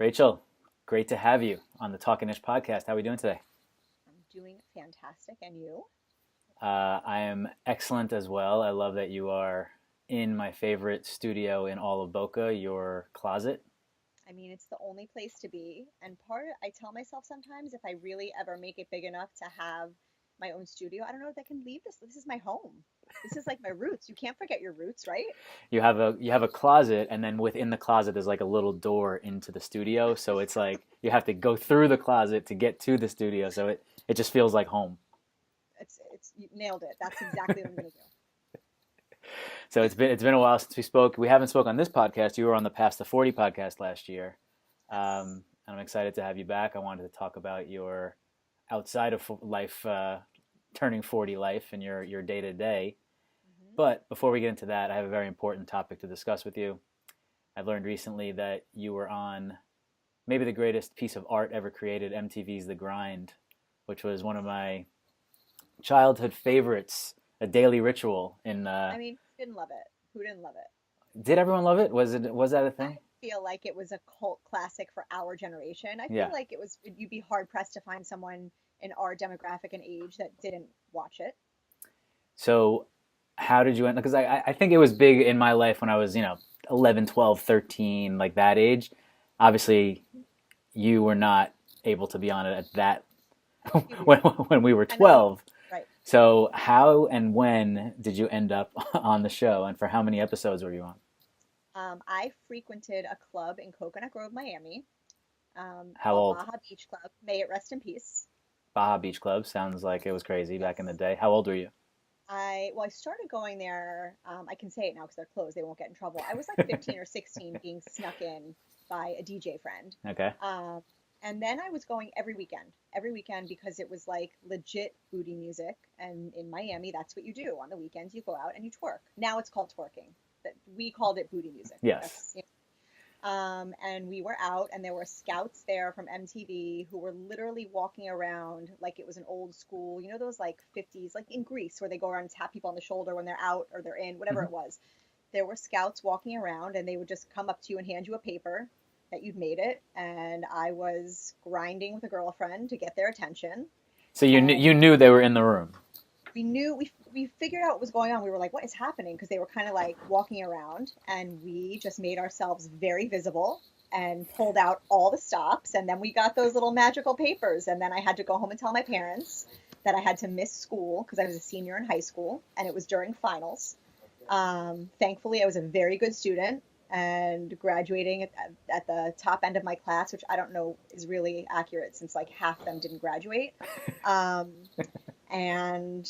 Rachel, great to have you on the Talkin podcast. How are we doing today? I'm doing fantastic. And you? I am excellent as well. I love that you are in my favorite studio in all of Boca, your closet. I mean, it's the only place to be. And I tell myself sometimes if I really ever make it big enough to have my own studio, I don't know if I can leave this. This is my home. This is like my roots. You can't forget your roots, right? You have a closet, and then within the closet there's like a little door into the studio. So it's like you have to go through the closet to get to the studio. So it just feels like home. You nailed it. That's exactly what I'm gonna do. So it's been a while since we spoke. We haven't spoke on this podcast. You were on the Past the 40 podcast last year. Yes. And I'm excited to have you back. I wanted to talk about your outside of life, turning 40 life and your day to day. Hmm. But before we get into that, I have a very important topic to discuss with you. I've learned recently that you were on maybe the greatest piece of art ever created, MTV's The Grind, which was one of my childhood favorites, a daily ritual. I mean, who didn't love it? Who didn't love it? Did everyone love it? Was that a I thing? feel like it was a cult classic for our generation. I feel Yeah. like you'd be hard pressed to find someone in our demographic and age that didn't watch it. So how did you end? Because I think it was big in my life when I was 11, 12, 13, like that age. Obviously, you were not able to be on it at that when we were I know you, 12. right. So how and when did you end up on the show, and for how many episodes were you on? I frequented a club in Coconut Grove, Miami, How called old? Baja Beach Club. May it rest in peace. Baja Beach Club sounds like it was crazy back in the Yes. day. How old were you? I started going there. I can say it now because they're closed. They won't get in trouble. I was like 15 or 16, being snuck in by a DJ friend. Okay. Um, and then I was going every weekend because it was like legit booty music. And in Miami, that's what you do. On the weekends, you go out and you twerk. Now it's called twerking, but we called it booty music. Yes. That's and we were out, and there were scouts there from MTV who were literally walking around like it was an old school, those like 50s, like in Greece, where they go around and tap people on the shoulder when they're out or they're in, whatever Hmm. it was. There were scouts walking around, and they would just come up to you and hand you a paper that you'd made it. And I was grinding with a girlfriend to get their attention. So And you knew they were in the room. we figured out what was going on. We were like, what is happening? Because they were kind of like walking around, and we just made ourselves very visible and pulled out all the stops. And then we got those little magical papers. And then I had to go home and tell my parents that I had to miss school because I was a senior in high school, and it was during finals. Thankfully, I was a very good student and graduating at the top end of my class, which I don't know is really accurate since like half of them didn't graduate. Um, and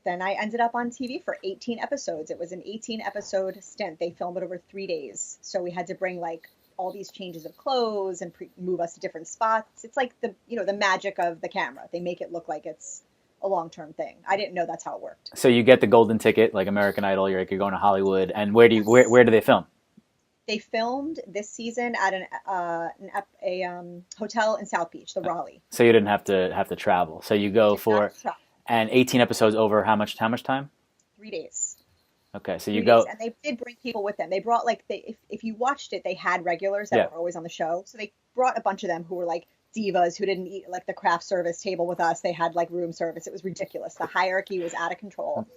then I ended up on TV for 18 episodes. It was an 18 episode stint. They filmed it over 3 days. So we had to bring like all these changes of clothes and move us to different spots. It's like the magic of the camera. They make it look like it's a long-term thing. I didn't know that's how it worked. So you get the golden ticket, like American Idol. You're going to Hollywood, and where do you Yes. where do they film? They filmed this season at a hotel in South Beach, the Raleigh. So you didn't have to travel. So you go Did not for travel. and 18 episodes over how much time? 3 days. Okay, so you 3 days, go. and they did bring people with them. They brought like if you watched it, they had regulars that Yeah. were always on the show. So they brought a bunch of them who were like divas who didn't eat like the craft service table with us. They had like room service. It was ridiculous. The hierarchy was out of control.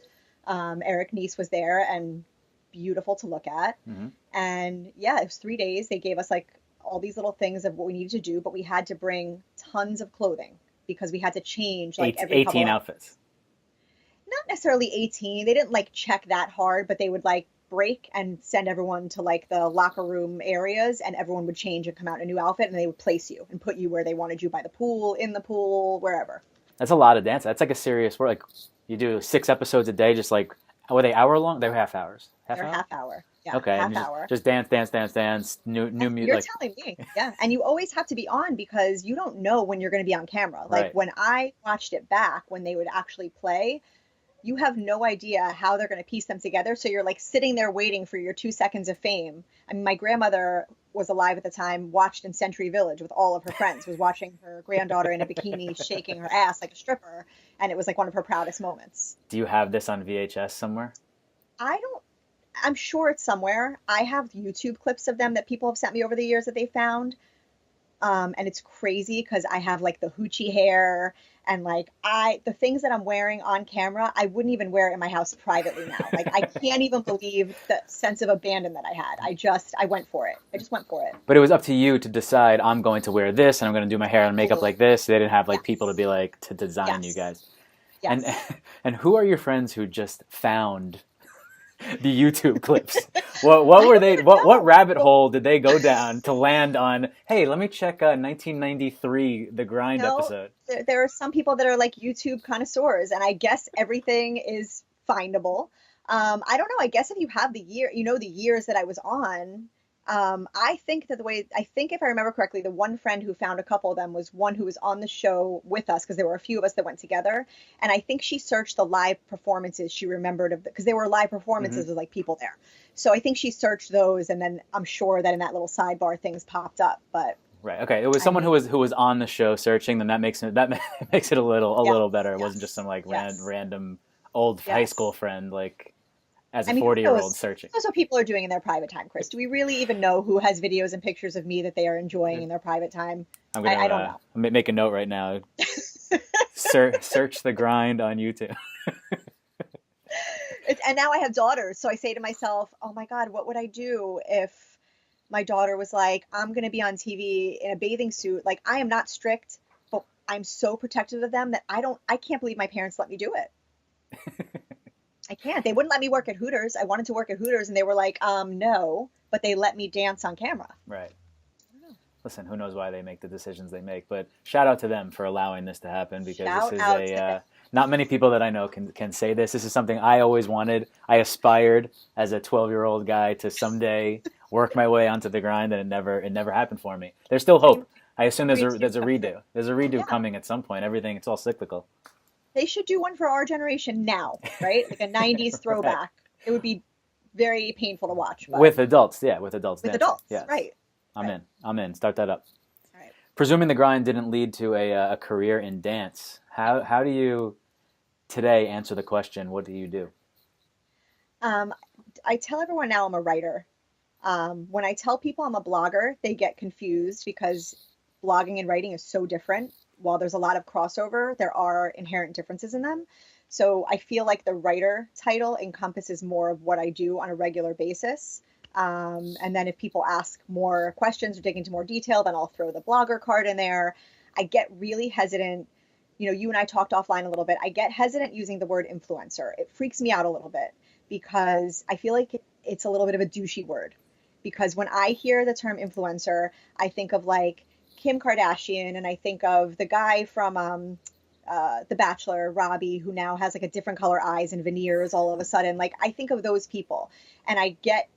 Eric Nice was there and beautiful to look at. Mhm. And yeah, it was 3 days. They gave us like all these little things of what we needed to do, but we had to bring tons of clothing because we had to change like every couple 18 hours. outfits. Not necessarily 18. They didn't like check that hard, but they would like break and send everyone to like the locker room areas, and everyone would change and come out in a new outfit, and they would place you and put you where they wanted you, by the pool, in the pool, wherever. That's a lot of dance. That's like a serious work. Like you do 6 episodes a day, just like were they hour long? They were half hours. Half They're hour. half hour. Yeah, Okay, and half hour. just dance, dance, dance, dance. New music. You're Like telling me. Yeah. And you always have to be on because you don't know when you're going to be on camera. Like right. when I watched it back, when they would actually play, you have no idea how they're going to piece them together. So you're like sitting there waiting for your 2 seconds of fame. I mean, my grandmother was alive at the time, watched in Century Village with all of her friends, was watching her granddaughter in a bikini shaking her ass like a stripper. And it was like one of her proudest moments. Do you have this on VHS somewhere? I don't, I'm sure it's somewhere. I have YouTube clips of them that people have sent me over the years that they found. And it's crazy because I have like the hoochie hair and like the things that I'm wearing on camera, I wouldn't even wear it in my house privately now. Like I can't even believe the sense of abandon that I had. I went for it. I just went for it. But it was up to you to decide, I'm going to wear this and I'm going to do my hair and makeup Totally. like this. They didn't have like people to Yes. be like to design you Yes. guys. And Yes. and who are your friends who just found the YouTube clips? What I were don't they? even What know. rabbit hole did they go down to land on? Hey, let me check 1993 The Grind No, episode. there are some people that are like YouTube connoisseurs, and I guess everything is findable. I don't know. I guess if you have the year, you know, the years that I was on. I think that I think if I remember correctly, the one friend who found a couple of them was one who was on the show with us because there were a few of us that went together. And I think she searched the live performances she remembered of because there were live performances Hmm. with like people there. So I think she searched those, and then I'm sure that in that little sidebar things popped up. But Right. Okay. It was I someone mean, who was on the show searching. Then that makes it makes it a yes, little better. It wasn't just some yes, like yes. random old high school Yes. friend like as a I mean, who 40-year-old knows? searching. Who knows what people are doing in their private time, Chris? Do we really even know who has videos and pictures of me that they are enjoying in their private time? I'm gonna I don't know. make a note right now. Search The Grind on YouTube. And now I have daughters, so I say to myself, "Oh my God, what would I do if my daughter was like, I'm going to be on TV in a bathing suit? Like, I am not strict, but I'm so protective of them that I can't believe my parents let me do it. I can't. They wouldn't let me work at Hooters. I wanted to work at Hooters, and they were like, no, but they let me dance on camera. Right. Listen, who knows why they make the decisions they make, but shout out to them for allowing this to happen because this Shout is out to them. not many people that I know can say this. This is something I always wanted. I aspired as a 12-year-old guy to someday work my way onto the grind, and it never happened for me. There's still hope. Dream, I assume dreams do there's a come true. redo. There's a redo Yeah. coming at some point. Everything, it's all cyclical. They should do one for our generation now, right? Like a 90s Right. throwback. It would be very painful to watch, but With adults, yeah, with adults with dancing. adults, Yes. right? I'm Right. in. I'm in. Start that up. All right. Presuming the grind didn't lead to a career in dance, how do you today answer the question, what do you do? Um, I tell everyone now I'm a writer. When I tell people I'm a blogger, they get confused because blogging and writing is so different. While there's a lot of crossover, there are inherent differences in them. So I feel like the writer title encompasses more of what I do on a regular basis. And then if people ask more questions or dig into more detail, then I'll throw the blogger card in there. I get really hesitant. You know, you and I talked offline a little bit. I get hesitant using the word influencer. It freaks me out a little bit because I feel like it's a little bit of a douchey word. Because when I hear the term influencer, I think of like Kim Kardashian and I think of the guy from The Bachelor, Robbie, who now has like a different color eyes and veneers all of a sudden. Like I think of those people, and I get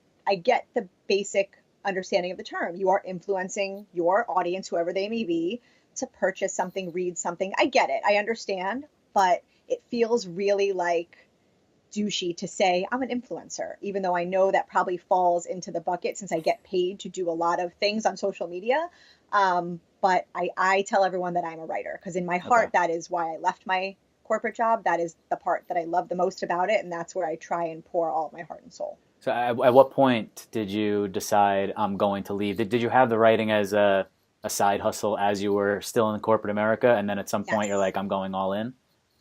the basic understanding of the term. You are influencing your audience, whoever they may be, to purchase something, read something. I get it. I understand, but it feels really like douchey to say I'm an influencer, even though I know that probably falls into the bucket since I get paid to do a lot of things on social media. But I tell everyone that I'm a writer because in my Okay. heart, that is why I left my corporate job. That is the part that I love the most about it. And that's where I try and pour all of my heart and soul. So at what point did you decide I'm going to leave? Did you have the writing as a side hustle as you were still in corporate America, and then at some point you're Yes. like, I'm going all in?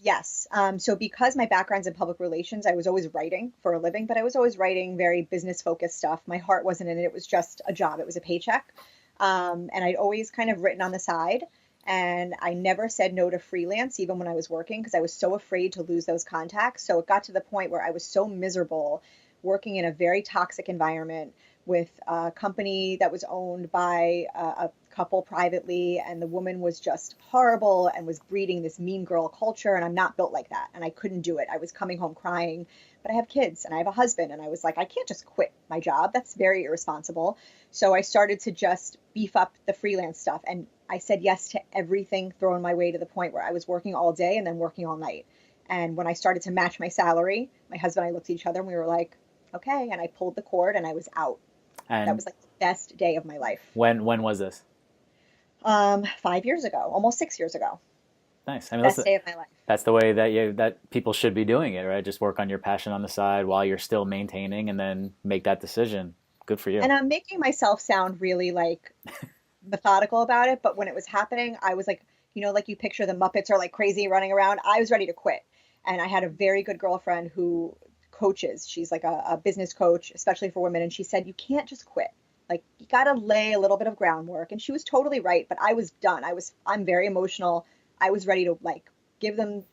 Yes. So because my background's in public relations, I was always writing for a living, but I was always writing very business focused stuff. My heart wasn't in it. It was just a job. It was a paycheck. And I'd always kind of written on the side. And I never said no to freelance, even when I was working, because I was so afraid to lose those contacts. So it got to the point where I was so miserable working in a very toxic environment with a company that was owned by a couple privately, and the woman was just horrible and was breeding this mean girl culture. And I'm not built like that. And I couldn't do it. I was coming home crying, but I have kids and I have a husband. And I was like, I can't just quit my job. That's very irresponsible. So I started to just beef up the freelance stuff. And I said yes to everything thrown my way to the point where I was working all day and then working all night. And when I started to match my salary, my husband and I looked at each other and we were like, okay. And I pulled the cord and I was out. That And was like the best day of my life. when was this? 5 years ago, almost 6 years ago. Nice. I mean, Best day of my life. that's the way that people should be doing it, right? Just work on your passion on the side while you're still maintaining, and then make that decision. Good for you. And I'm making myself sound really like methodical about it. But when it was happening, I was like, like you picture the Muppets are like crazy running around. I was ready to quit. And I had a very good girlfriend who coaches. She's like a business coach, especially for women. And she said, you can't just quit. Like you got to lay a little bit of groundwork. And she was totally right. But I was done. I'm very emotional. I was ready to like give them,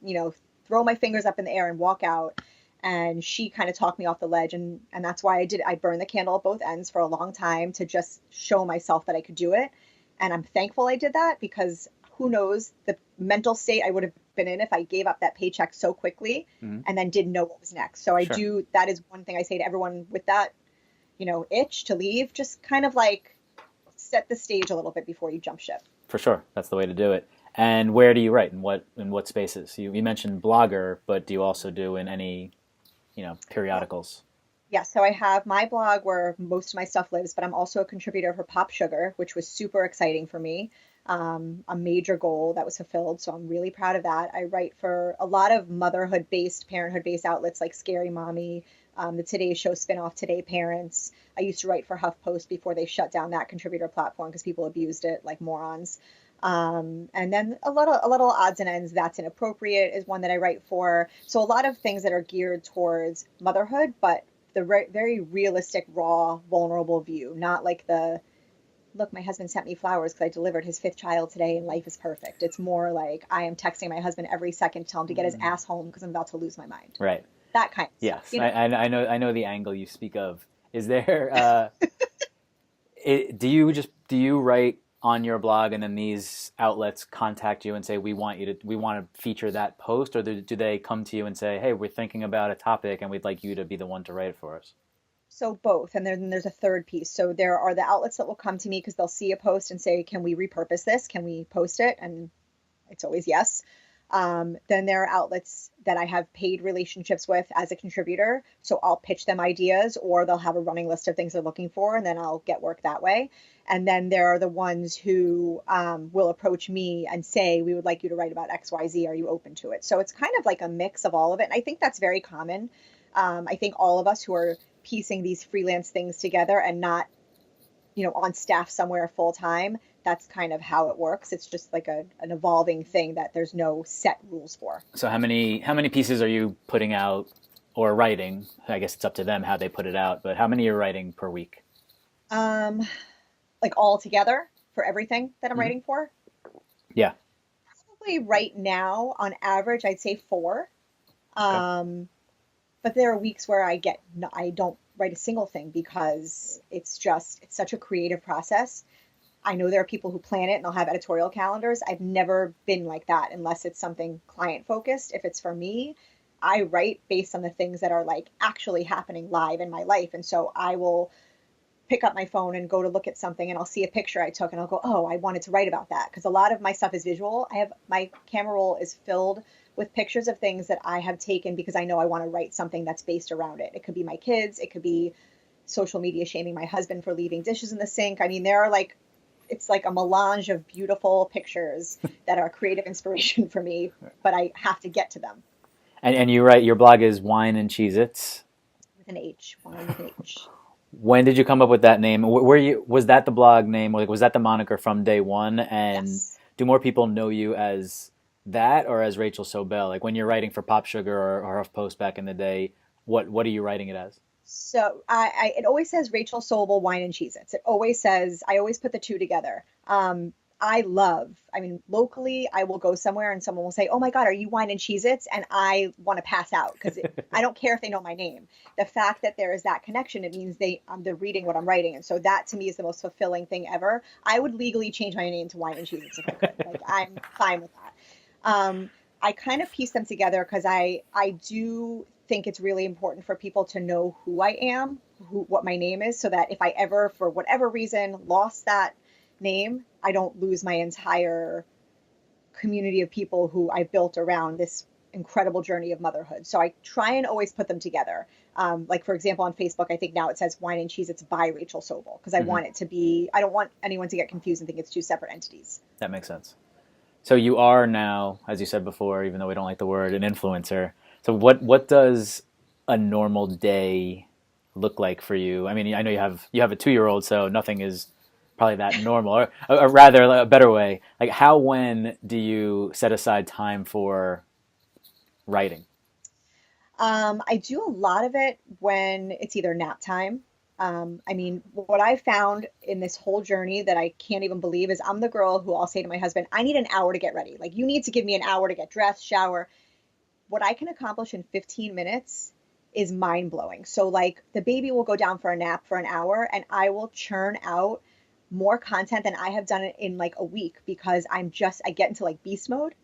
throw my fingers up in the air and walk out. And she kind of talked me off the ledge. And that's why I burned the candle at both ends for a long time to just show myself that I could do it. And I'm thankful I did that because who knows the mental state I would have been in if I gave up that paycheck so quickly Hmm. and then didn't know what was next. So Sure. that is one thing I say to everyone with that, itch to leave, just kind of like set the stage a little bit before you jump ship. For sure. That's the way to do it. And where do you write? In what spaces? You mentioned blogger, but do you also do in any, Yeah. periodicals? Yeah, so I have my blog where most of my stuff lives, but I'm also a contributor for Pop Sugar, which was super exciting for me. A major goal that was fulfilled. So I'm really proud of that. I write for a lot of motherhood based, parenthood based outlets like Scary Mommy, the Today Show spinoff, Today Parents. I used to write for HuffPost before they shut down that contributor platform because people abused it like morons. And then a little odds and ends that's inappropriate is one that I write for. So a lot of things that are geared towards motherhood, but the very realistic, raw, vulnerable view, not like the look, my husband sent me flowers because I delivered his fifth child today and life is perfect. It's more like I am texting my husband every second to tell him to get his ass home because I'm about to lose my mind. Right. That kind of stuff, Yes. I know the angle you speak of. Is there do you write on your blog and then these outlets contact you and say we want to feature that post, or do they come to you and say, hey, we're thinking about a topic and we'd like you to be the one to write it for us? So both, and then there's a third piece. So there are the outlets that will come to me because they'll see a post and say, "Can we repurpose this? Can we post it?" And it's always yes. Then there are outlets that I have paid relationships with as a contributor. So I'll pitch them ideas or they'll have a running list of things they're looking for, and then I'll get work that way. And then there are the ones who will approach me and say, we would like you to write about XYZ. Are you open to it? So it's kind of like a mix of all of it. And I think that's very common. I think all of us who are piecing these freelance things together and not, on staff somewhere full time, that's kind of how it works. It's just like an evolving thing that there's no set rules for. So how many pieces are you putting out or writing? I guess it's up to them how they put it out, but how many are you writing per week? Um, like all together for everything that I'm Hmm. writing for. Yeah. Probably right now, on average, I'd say four. Okay. Um, but there are weeks where I don't write a single thing because it's such a creative process. I know there are people who plan it and they'll have editorial calendars. I've never been like that unless it's something client focused. If it's for me, I write based on the things that are like actually happening live in my life. And so I will pick up my phone and go to look at something and I'll see a picture I took and I'll go, oh, I wanted to write about that. Because a lot of my stuff is visual. My camera roll is filled with pictures of things that I have taken because I know I want to write something that's based around it. It could be my kids, it could be social media shaming my husband for leaving dishes in the sink. I mean, there are like it's like a melange of beautiful pictures that are creative inspiration for me, but I have to get to them And you write, your blog is Wine and Cheez-Its. with an H, wine with an H. When did you come up with that name? Was that the blog name? Like, was that the moniker from day one? And Yes. do more people know you as that or as Rachel Sobel? Like when you're writing for Pop Sugar or HuffPost back in the day, what are you writing it as? So it always says Rachel Sobel Wine and Cheez-Its. It always says I always put the two together. I mean, locally, I will go somewhere and someone will say, "Oh my God, are you Wine and Cheez-Its?" And I want to pass out because I don't care if they know my name. The fact that there is that connection, it means they're reading what I'm writing, and so that to me is the most fulfilling thing ever. I would legally change my name to Wine and Cheez-Its if I could. Like I'm fine with that. I kind of piece them together because I do think it's really important for people to know who I am, what my name is, so that if I ever, for whatever reason, lost that name, I don't lose my entire community of people who I built around this incredible journey of motherhood. So I try and always put them together. Like for example, on Facebook, I think now it says Wine and Cheese. It's by Rachel Sobel because I Hmm. want it to be. I don't want anyone to get confused and think it's two separate entities. That makes sense. So you are now, as you said before, even though we don't like the word, an influencer. So what does a normal day look like for you? I mean, I know you have a 2-year-old, so nothing is probably that normal, or rather a better way. Like, how when do you set aside time for writing? I do a lot of it when it's either nap time. I mean, what I found in this whole journey that I can't even believe is I'm the girl who I'll say to my husband, I need an hour to get ready. Like, you need to give me an hour to get dressed, shower. What I can accomplish in 15 minutes is mind blowing. So, like, the baby will go down for a nap for an hour, and I will churn out more content than I have done it in like a week because I get into like beast mode.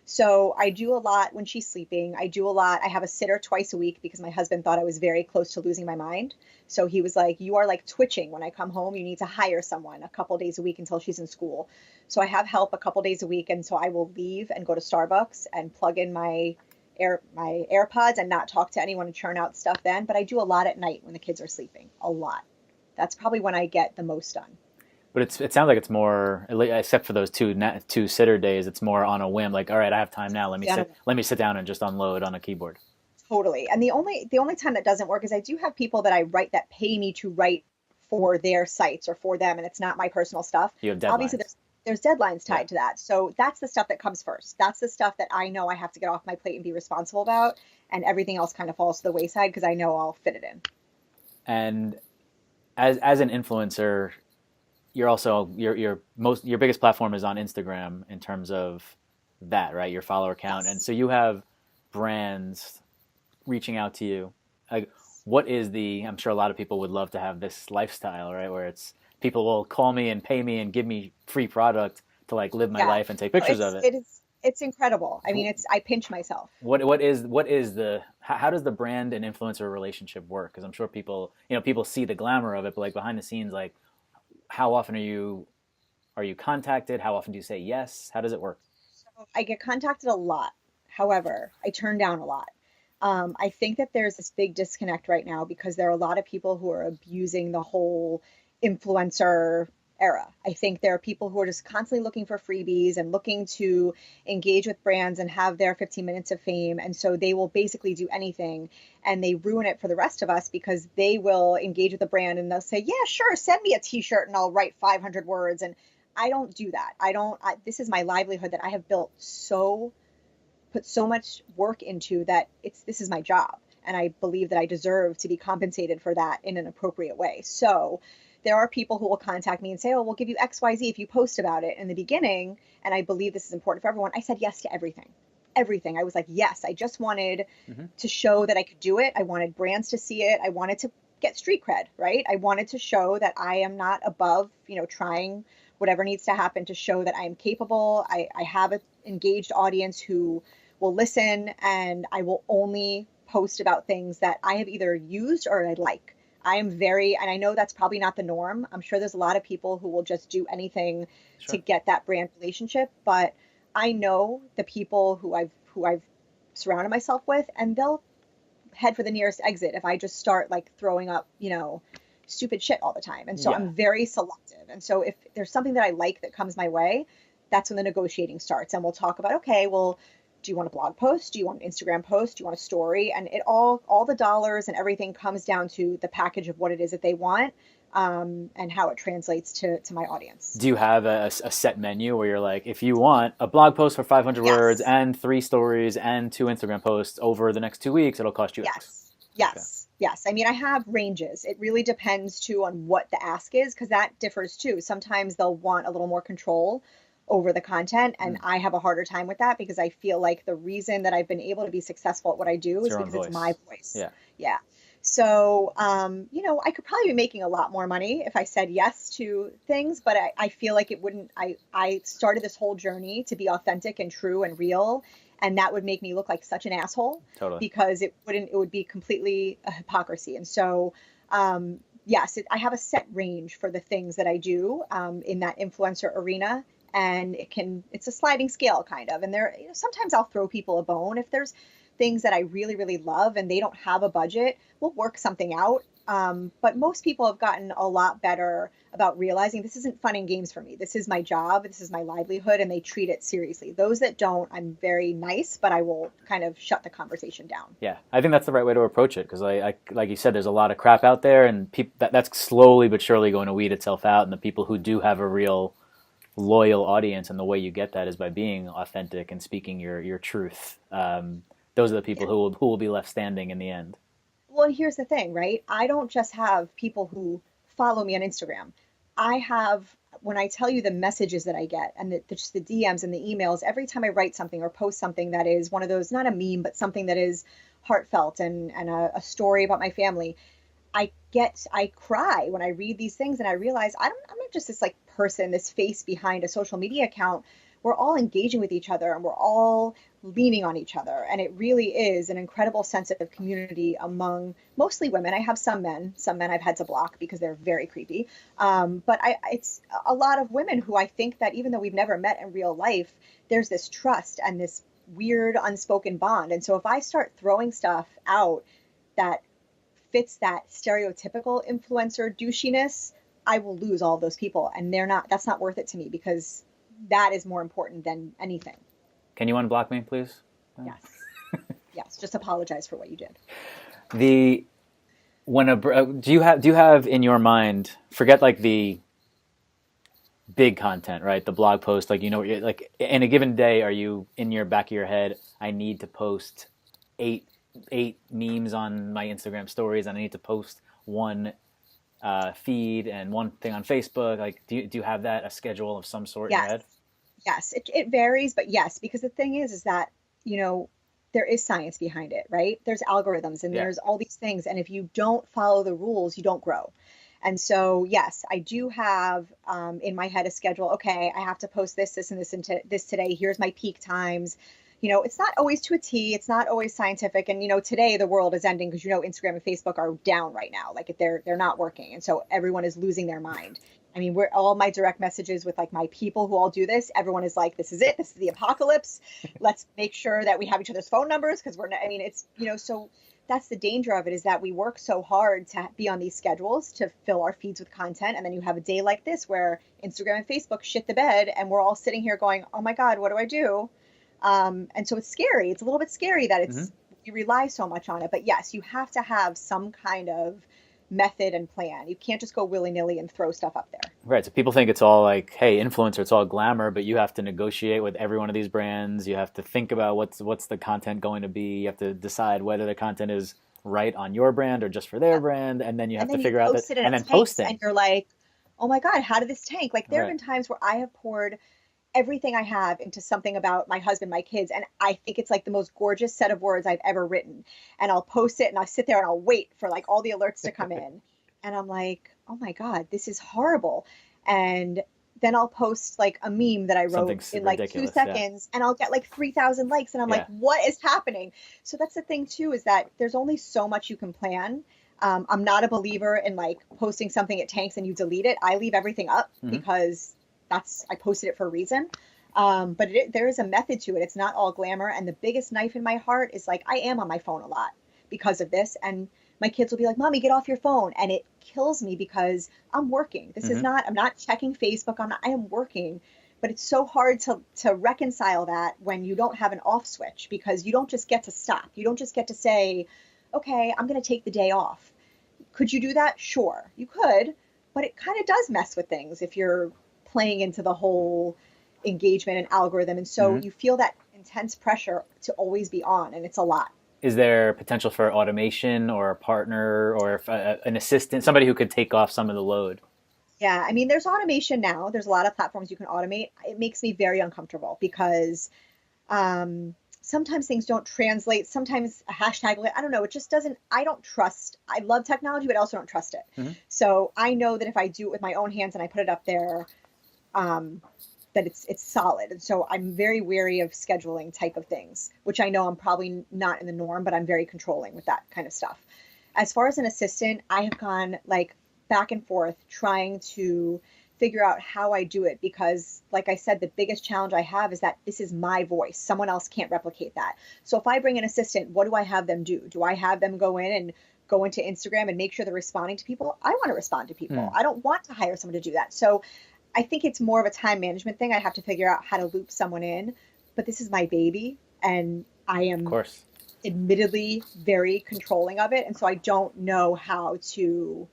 So I do a lot when she's sleeping. I do a lot. I have a sitter twice a week because my husband thought I was very close to losing my mind. So he was like, "You are like twitching when I come home. You need to hire someone a couple days a week until she's in school." So I have help a couple days a week, and so I will leave and go to Starbucks and plug in my AirPods and not talk to anyone and churn out stuff then. But I do a lot at night when the kids are sleeping. A lot. That's probably when I get the most done. But it sounds like it's more, except for those two sitter days, it's more on a whim. Like, all right, I have time now. Yeah. Let me sit down and just unload on a keyboard. Totally. And the only time that doesn't work is I do have people that I write that pay me to write for their sites or for them, and it's not my personal stuff. You have Obviously, deadlines. there's deadlines Yeah. tied to that. So that's the stuff that comes first. That's the stuff that I know I have to get off my plate and be responsible about, and everything else kind of falls to the wayside because I know I'll fit it in. And as an influencer, you're also your biggest platform is on Instagram in terms of that, right? Your follower count, and Yes. so you have brands reaching out to you. Like, what is the? I'm sure a lot of people would love to have this lifestyle, right? Where it's people will call me and pay me and give me free product to like live my Yeah. life and take pictures of it. It's incredible. I mean, I pinch myself. What is the how does the brand and influencer relationship work? Because I'm sure people see the glamour of it, but like behind the scenes, like how often are you contacted? How often do you say yes? How does it work? I get contacted a lot. However, I turn down a lot. I think that there's this big disconnect right now because there are a lot of people who are abusing the whole influencer era. I think there are people who are just constantly looking for freebies and looking to engage with brands and have their 15 minutes of fame. And so they will basically do anything and they ruin it for the rest of us because they will engage with the brand and they'll say, yeah, sure, send me a t-shirt and I'll write 500 words. And I don't do that. This is my livelihood that I have put so much work into that this is my job. And I believe that I deserve to be compensated for that in an appropriate way. So there are people who will contact me and say, oh, we'll give you XYZ if you post about it in the beginning. And I believe this is important for everyone. I said yes to everything. Everything. I was like, yes, I just wanted Hmm. to show that I could do it. I wanted brands to see it. I wanted to get street cred, right? I wanted to show that I am not above, trying whatever needs to happen to show that I am capable. I have an engaged audience who will listen, and I will only post about things that I have either used or I like. I am very, and I know that's probably not the norm. I'm sure there's a lot of people who will just do anything to Sure. get that brand relationship, but I know the people who I've surrounded myself with, and they'll head for the nearest exit if I just start like throwing up, stupid shit all the time. And so Yeah. I'm very selective. And so if there's something that I like that comes my way, that's when the negotiating starts. And we'll talk about, okay, well, do you want a blog post? Do you want an Instagram post? Do you want a story? And it all the dollars and everything comes down to the package of what it is that they want, and how it translates to my audience. Do you have a set menu where you're like, if you want a blog post for 500 words Yes. and three stories and two Instagram posts over the next 2 weeks, it'll cost you X? Yes. Okay. Yes. I mean, I have ranges. It really depends too on what the ask is, because that differs too. Sometimes they'll want a little more control over the content, and Mm. I have a harder time with that because I feel like the reason that I've been able to be successful at what I do It's is your own because it's my voice. voice. Yeah. Yeah. So, I could probably be making a lot more money if I said yes to things, but I feel like it wouldn't. I started this whole journey to be authentic and true and real, and that would make me look like such an asshole Totally. because it would be completely a hypocrisy. And so, yes, I have a set range for the things that I do, in that influencer arena. And it's a sliding scale kind of. And sometimes I'll throw people a bone if there's things that I really, really love and they don't have a budget. We'll work something out. But most people have gotten a lot better about realizing this isn't fun and games for me. This is my job. This is my livelihood, and they treat it seriously. Those that don't, I'm very nice, but I will kind of shut the conversation down. Yeah, I think that's the right way to approach it because, like you said, there's a lot of crap out there, and that's slowly but surely going to weed itself out. And the people who do have a real loyal audience, and the way you get that is by being authentic and speaking your truth. Those are the people Yeah. who will be left standing in the end. Well, and here's the thing, right? I don't just have people who follow me on Instagram. I have, when I tell you the messages that I get and just the DMs and the emails, every time I write something or post something that is one of those, not a meme, but something that is heartfelt and a story about my family, I cry when I read these things and I realize I'm not just this like person, this face behind a social media account. We're all engaging with each other and we're all leaning on each other. And it really is an incredible sense of community among mostly women. I have some men I've had to block because they're very creepy. But it's a lot of women who I think that even though we've never met in real life, there's this trust and this weird unspoken bond. And so if I start throwing stuff out that fits that stereotypical influencer douchiness, I will lose all of those people. And that's not worth it to me because that is more important than anything. Can you unblock me, please? Yes. Yes. Just apologize for what you did. The when a do you have in your mind, forget like the big content, right? The blog post, like like in a given day, are you in your back of your head, I need to post eight memes on my Instagram stories, and I need to post one feed and one thing on Facebook? Like, do you have that, a schedule of some sort in your Yes. head? Yes. It varies, but yes, because the thing is that, you know, there is science behind it, right? There's algorithms and Yeah. there's all these things. And if you don't follow the rules, you don't grow. And so, yes, I do have in my head a schedule. Okay, I have to post this, and this today. Here's my peak times. It's not always to a T. It's not always scientific. And today the world is ending because Instagram and Facebook are down right now. Like they're not working, and so everyone is losing their mind. I mean, we're all my direct messages with like my people who all do this. Everyone is like, "This is it. This is the apocalypse. Let's make sure that we have each other's phone numbers because we're not." I mean, it's so that's the danger of it is that we work so hard to be on these schedules to fill our feeds with content. And then you have a day like this where Instagram and Facebook shit the bed and we're all sitting here going, oh my God, what do I do? And so it's scary. It's a little bit scary that Hmm. you rely so much on it. But yes, you have to have some kind of method and plan. You can't just go willy nilly and throw stuff up there. Right. So people think it's all like, hey, influencer, it's all glamour, but you have to negotiate with every one of these brands. You have to think about what's the content going to be. You have to decide whether the content is right on your brand or just for their Yeah. brand, and then you have And to then you figure out that, post it and and it then tanks posting. and you're like, oh my God, how did this tank? Like there have Right. been times where I have poured everything I have into something about my husband, my kids, and I think it's like the most gorgeous set of words I've ever written. And I'll post it and I'll sit there and I'll wait for like all the alerts to come in. And I'm like, oh my God, this is horrible. And then I'll post like a meme that I wrote Something in like two ridiculous. Yeah. seconds and I'll get like 3,000 likes. And I'm like, Yeah. what is happening? So that's the thing too, is that there's only so much you can plan. I'm not a believer in like posting something it tanks and you delete it. I leave everything up Hmm. because I posted it for a reason. But there is a method to it. It's not all glamour. And the biggest knife in my heart is like, I am on my phone a lot because of this. And my kids will be like, Mommy, get off your phone. And it kills me because I'm working. Hmm. I'm not checking Facebook. I am working. But it's so hard to reconcile that when you don't have an off switch because you don't just get to stop. You don't just get to say, okay, I'm going to take the day off. Could you do that? Sure, you could. But it kind of does mess with things if you're playing into the whole engagement and algorithm. And so Hmm. you feel that intense pressure to always be on, and it's a lot. Is there potential for automation or a partner or if, an assistant, somebody who could take off some of the load? Yeah, I mean, there's automation now. There's a lot of platforms you can automate. It makes me very uncomfortable because sometimes things don't translate. Sometimes a hashtag, I don't know, it just doesn't, I don't trust. I love technology, but I also don't trust it. Hmm. So I know that if I do it with my own hands and I put it up there, um, that it's solid. And so I'm very wary of scheduling type of things, which I know I'm probably not in the norm, but I'm very controlling with that kind of stuff. As far as an assistant, I have gone like back and forth trying to figure out how I do it because, like I said, the biggest challenge I have is that this is my voice. Someone else can't replicate that. So if I bring an assistant, what do I have them do? Do I have them go in and go into Instagram and make sure they're responding to people, I want to respond to people. Hmm. I don't want to hire someone to do that. So I think it's more of a time management thing. I have to figure out how to loop someone in, but this is my baby and I Of am course. admittedly very controlling of it. And so I don't know how to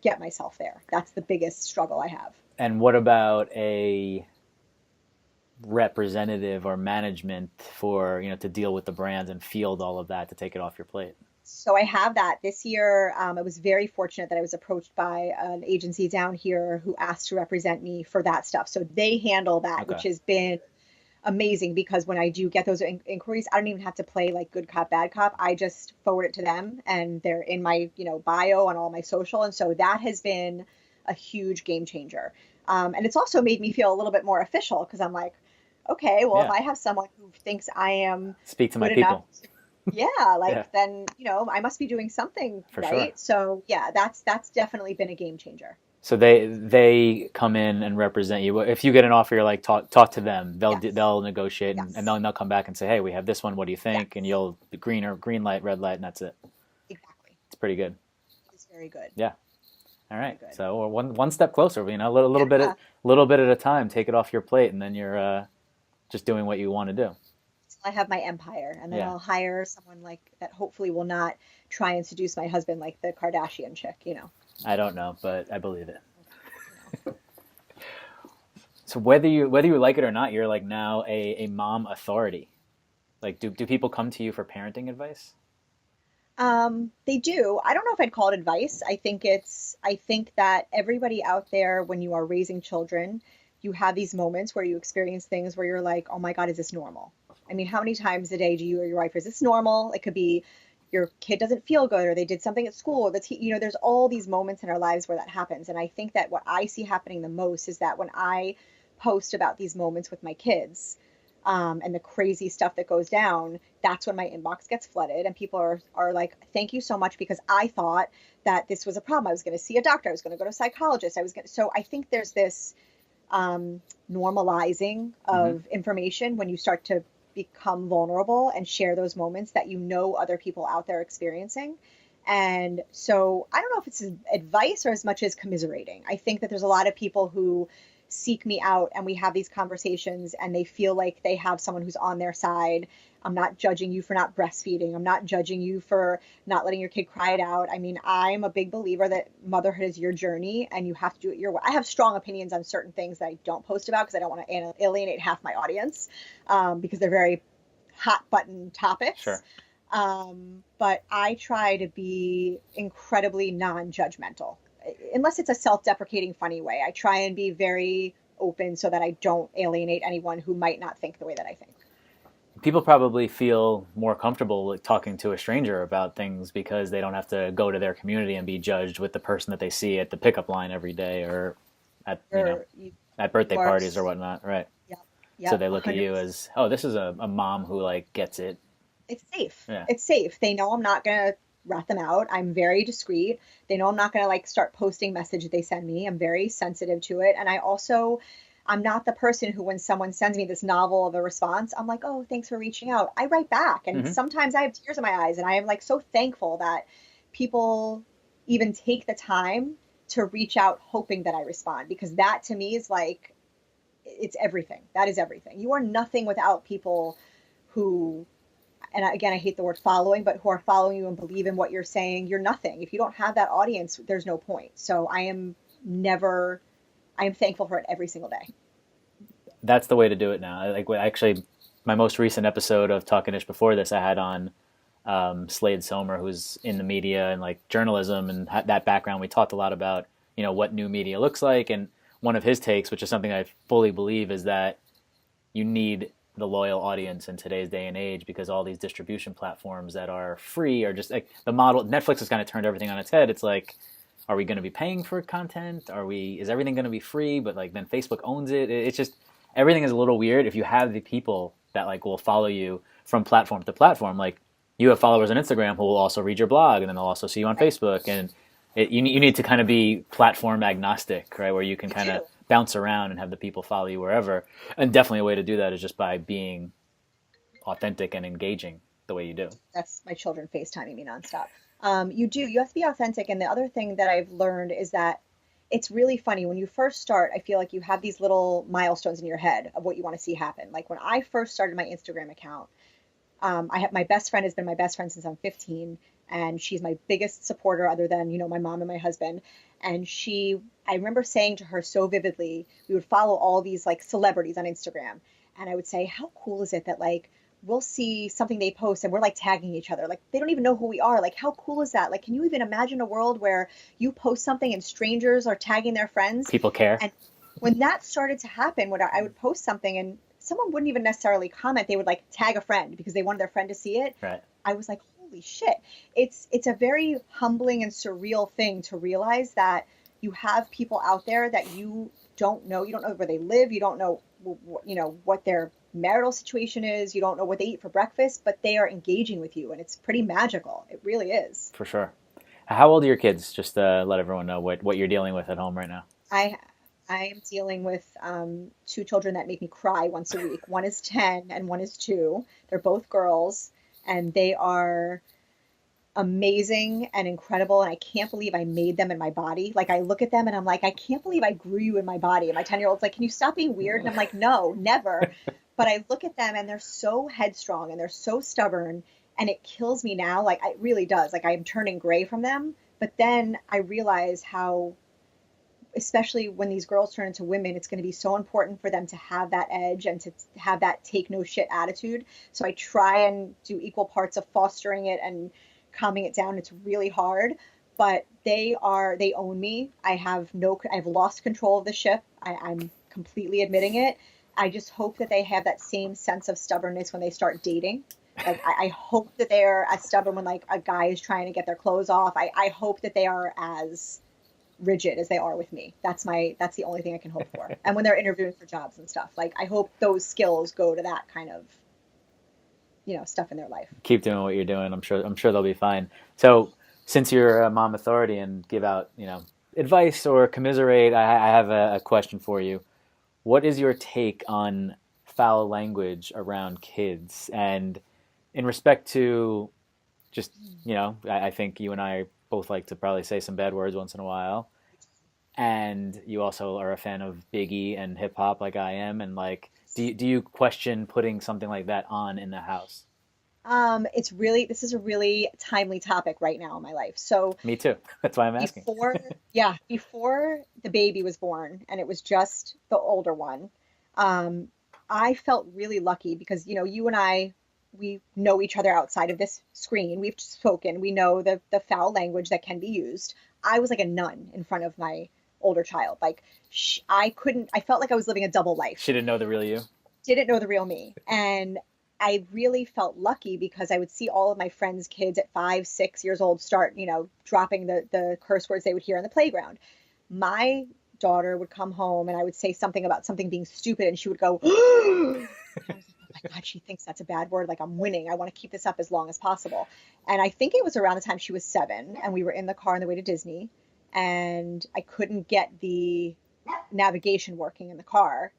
get myself there. That's the biggest struggle I have. And what about a representative or management for, to deal with the brands and field all of that to take it off your plate? So I have that this year. I was very fortunate that I was approached by an agency down here who asked to represent me for that stuff. So they handle that, Okay. which has been amazing because when I do get those inquiries, I don't even have to play like good cop, bad cop. I just forward it to them and they're in my, bio on all my social. And so that has been a huge game changer. And it's also made me feel a little bit more official because I'm like, okay, well, if Yeah. I have someone who thinks I am Speak to my good enough, people. yeah, Yeah, like then, I must be doing something for sure. right. So yeah, that's definitely been a game changer. So they come in and represent you. If you get an offer, you're like talk to them. Yes. They'll negotiate and Yes. they'll come back and say, hey, we have this one. What do you think? And Yes. you'll green light, red light, and that's it. Exactly. It's pretty good. It's very good. Yeah. All Very right. good. So we're one step closer. Yeah. A little bit at a time. Take it off your plate, and then you're just doing what you want to do. Till I have my empire, and then Yeah. I'll hire someone like that. Hopefully, will not try and seduce my husband like the Kardashian chick. I don't know, but I believe it. You know. So whether you like it or not, you're like now a mom authority. Like, do people come to you for parenting advice? They do. I don't know if I'd call it advice. I think that everybody out there, when you are raising children, you have these moments where you experience things where you're like, oh my God, is this normal? I mean, how many times a day do you or your wife, is this normal? It could be your kid doesn't feel good or they did something at school. There's all these moments in our lives where that happens. And I think that what I see happening the most is that when I post about these moments with my kids, and the crazy stuff that goes down, that's when my inbox gets flooded and people are like, thank you so much because I thought that this was a problem. I was going to see a doctor. I was going to go to a psychologist. So I think there's this um, normalizing Mm-hmm. of information when you start to become vulnerable and share those moments that other people out there experiencing. And so I don't know if it's advice or as much as commiserating. I think that there's a lot of people who seek me out and we have these conversations and they feel like they have someone who's on their side. I'm not judging you for not breastfeeding. I'm not judging you for not letting your kid cry it out. I mean, I'm a big believer that motherhood is your journey and you have to do it your way. I have strong opinions on certain things that I don't post about because I don't want to alienate half my audience, because they're very hot button topics. Sure. But I try to be incredibly non-judgmental, unless it's a self-deprecating, funny way. I try and be very open so that I don't alienate anyone who might not think the way that I think. People probably feel more comfortable with talking to a stranger about things because they don't have to go to their community and be judged with the person that they see at the pickup line every day or at Or you, at you birthday are, parties or whatnot, right? yep, So yep, they look at you 100%. as, oh, this is a mom who like gets it. It's safe. Yeah. It's safe. They know I'm not gonna rat them out. I'm very discreet. They know I'm not gonna like start posting messages they send me. I'm very sensitive to it. And I'm not the person who, when someone sends me this novel of a response, I'm like, oh, thanks for reaching out. I write back. And Mm-hmm. sometimes I have tears in my eyes. And I am like so thankful that people even take the time to reach out hoping that I respond, because that to me is like, it's everything. That is everything. You are nothing without people who, and again, I hate the word following, but who are following you and believe in what you're saying. You're nothing. If you don't have that audience, there's no point. So I am thankful for it every single day. That's the way to do it now. Like, actually, my most recent episode of Talkin' Ish before this, I had on Slade Somer, who's in the media and like journalism and that background. We talked a lot about what new media looks like, and one of his takes, which is something I fully believe, is that you need the loyal audience in today's day and age because all these distribution platforms that are free are just like the model. Netflix has kind of turned everything on its head. It's like, are we going to be paying for content? Is everything going to be free? But like then Facebook owns it. It's just everything is a little weird. If you have the people that like will follow you from platform to platform, like you have followers on Instagram who will also read your blog and then they'll also see you on Right. Facebook. And you need to kind of be platform agnostic, right? Where you can You kind of do. bounce around and have the people follow you wherever. And definitely a way to do that is just by being authentic and engaging the way you do. That's my children FaceTiming me nonstop. You do. You have to be authentic. And the other thing that I've learned is that it's really funny when you first start. I feel like you have these little milestones in your head of what you want to see happen. Like when I first started my Instagram account, I have my best friend has been my best friend since I'm 15, and she's my biggest supporter other than, my mom and my husband. And I remember saying to her so vividly, we would follow all these like celebrities on Instagram, and I would say, how cool is it that like we'll see something they post and we're like tagging each other. Like they don't even know who we are. Like how cool is that? Like can you even imagine a world where you post something and strangers are tagging their friends? People care. And when that started to happen, when I would post something and someone wouldn't even necessarily comment, they would like tag a friend because they wanted their friend to see it. Right. I was like, holy shit. It's a very humbling and surreal thing to realize that you have people out there that you don't know. You don't know where they live. You don't know, what their marital situation is. You don't know what they eat for breakfast, but they are engaging with you, and it's pretty magical. It really is. For sure. How old are your kids? Just to let everyone know what you're dealing with at home right now. I I am dealing with two children that make me cry once a week. One is 10 and one is 2. They're both girls, and they are amazing and incredible. And I can't believe I made them in my body. Like, I look at them and I'm like, I can't believe I grew you in my body. And my 10-year-old's like, can you stop being weird? And I'm like, no, never. But I look at them and they're so headstrong and they're so stubborn. And it kills me now. Like, it really does. Like, I'm turning gray from them. But then I realize how, especially when these girls turn into women, it's going to be so important for them to have that edge and to have that take no shit attitude. So I try and do equal parts of fostering it and calming it down. It's really hard, but they own me. I've lost control of the ship. I'm completely admitting it. I just hope that they have that same sense of stubbornness when they start dating. Like, I hope that they're as stubborn when like a guy is trying to get their clothes off. I hope that they are as rigid as they are with me. That's the only thing I can hope for. And when they're interviewing for jobs and stuff, like, I hope those skills go to that kind of, stuff in their life. Keep doing what you're doing. I'm sure they'll be fine. So, since you're a mom authority and give out, advice or commiserate, I have a question for you. What is your take on foul language around kids? And in respect to just, I think you and I both like to probably say some bad words once in a while. And you also are a fan of Biggie and hip hop like I am. And like, do you question putting something like that on in the house? This is a really timely topic right now in my life. So Me too. That's why I'm asking. before the baby was born and it was just the older one, um, I felt really lucky because, you and I, we know each other outside of this screen. We've spoken. We know the foul language that can be used. I was like a nun in front of my older child. Like, I felt like I was living a double life. She didn't know the real you. Didn't know the real me. And I really felt lucky because I would see all of my friends' kids at 5, 6 years old start, dropping the curse words they would hear on the playground. My daughter would come home and I would say something about something being stupid and she would go, I was like, oh my God, she thinks that's a bad word. Like, I'm winning. I want to keep this up as long as possible. And I think it was around the time she was 7 and we were in the car on the way to Disney and I couldn't get the navigation working in the car.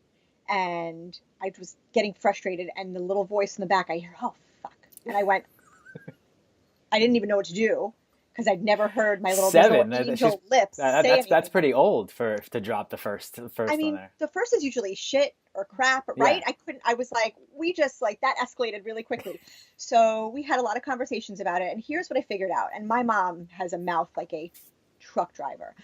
And I was getting frustrated and the little voice in the back, I hear, oh, fuck. And I didn't even know what to do because I'd never heard my these 7. little angel lips say That's anything. pretty old to drop the first I one mean, there. the first is usually shit or crap, Yeah. right? I was like, we just like that escalated really quickly. So we had a lot of conversations about it. And here's what I figured out. And my mom has a mouth like a truck driver.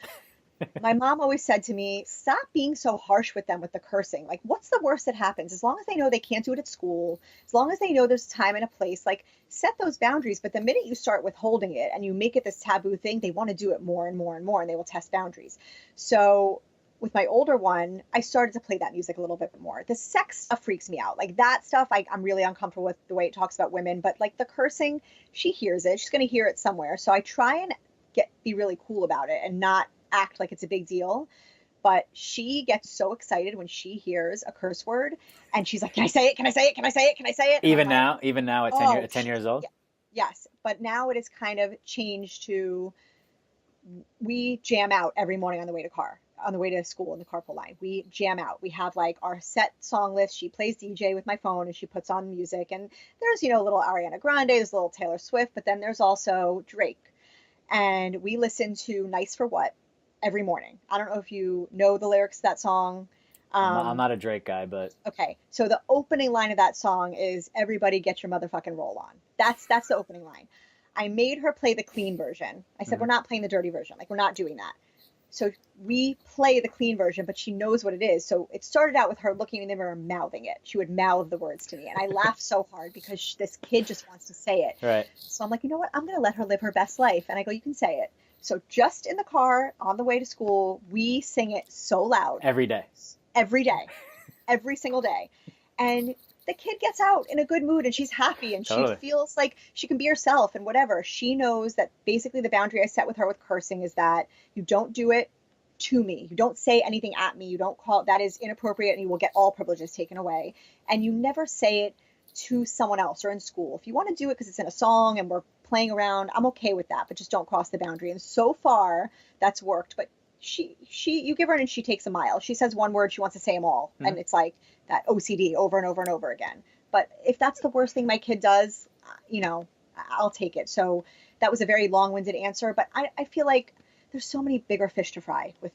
My mom always said to me, stop being so harsh with them with the cursing. Like, what's the worst that happens? As long as they know they can't do it at school, as long as they know there's time and a place, like, set those boundaries. But the minute you start withholding it and you make it this taboo thing, they want to do it more and more and more, and they will test boundaries. So with my older one, I started to play that music a little bit more. The sex stuff freaks me out. Like, that stuff, I'm really uncomfortable with the way it talks about women. But like the cursing, she hears it. She's going to hear it somewhere. So I try and be really cool about it and not act like it's a big deal. But she gets so excited when she hears a curse word and she's like, can I say it? Can I say it? Can I say it? Can I say it? And Even now at 10 oh, 10 years old. yeah, yes. But now it is kind of changed to, we jam out every morning on the way to school in the carpool line. We jam out. We have like our set song list. She plays DJ with my phone and she puts on music. And there's, a little Ariana Grande, there's a little Taylor Swift, but then there's also Drake. and we listen to Nice for What every morning. I don't know if you know the lyrics to that song. I'm Um, not a Drake guy, but okay, so the opening line of that song is "Everybody get your motherfucking roll on." That's the opening line. I made her play the clean version. I said, we're mhm. not playing the dirty version. Like, we're not doing that. So we play the clean version, but she knows what it is. So it started out with her looking in the mirror and mouthing it. She would mouth the words to me. And I laughed so hard because this kid just wants to say it. Right. So I'm like, you know what? I'm going to let her live her best life. And I go, you can say it. So just in the car on the way to school, we sing it so loud Every day. every day, every single day. And the kid gets out in a good mood and she's happy and she Totally. feels like she can be herself and whatever. She knows that basically the boundary I set with her with cursing is that you don't do it to me. You don't say anything at me. You don't call that is inappropriate and you will get all privileges taken away. And you never say it to someone else or in school. If you want to do it because it's in a song and we're playing around, I'm okay with that, but just don't cross the boundary. And so far that's worked. But she you give her and she takes a mile. She says one word, she wants to say them all. Mhm. And it's like that OCD over and over and over again. But if that's the worst thing my kid does, you know, I'll take it. So that was a very long-winded answer, but I feel like there's so many bigger fish to fry with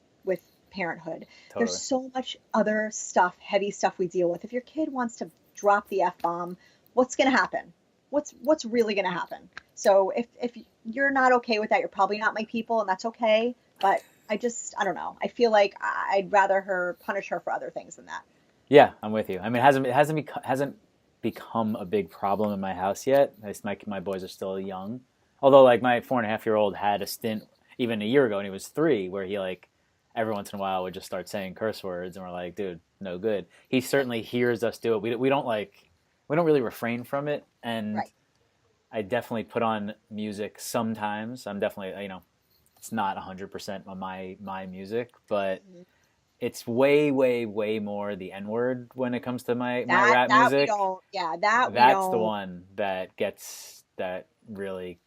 parenthood. There's Totally. so much other stuff, heavy stuff we deal with. If your kid wants to drop the F bomb, what's going to happen? What's really going to happen? So if you're not okay with that, you're probably not my people, and that's okay. But I don't know. I feel like I'd rather her punish her for other things than that. Yeah, I'm with you. I mean, it hasn't become a big problem in my house yet. My boys are still young. Although, like, my 4.5-year-old had a stint even a year ago, and he was 3, where he, like, every once in a while would just start saying curse words, and we're like, dude, no good. He certainly hears us do it. We don't really refrain from it, and Right. I definitely put on music sometimes. I'm definitely, it's not 100% my music, but Mhm. it's way, way, way more the N word when it comes to my That rap that we music. don't. Yeah, that we That's the don't. one that really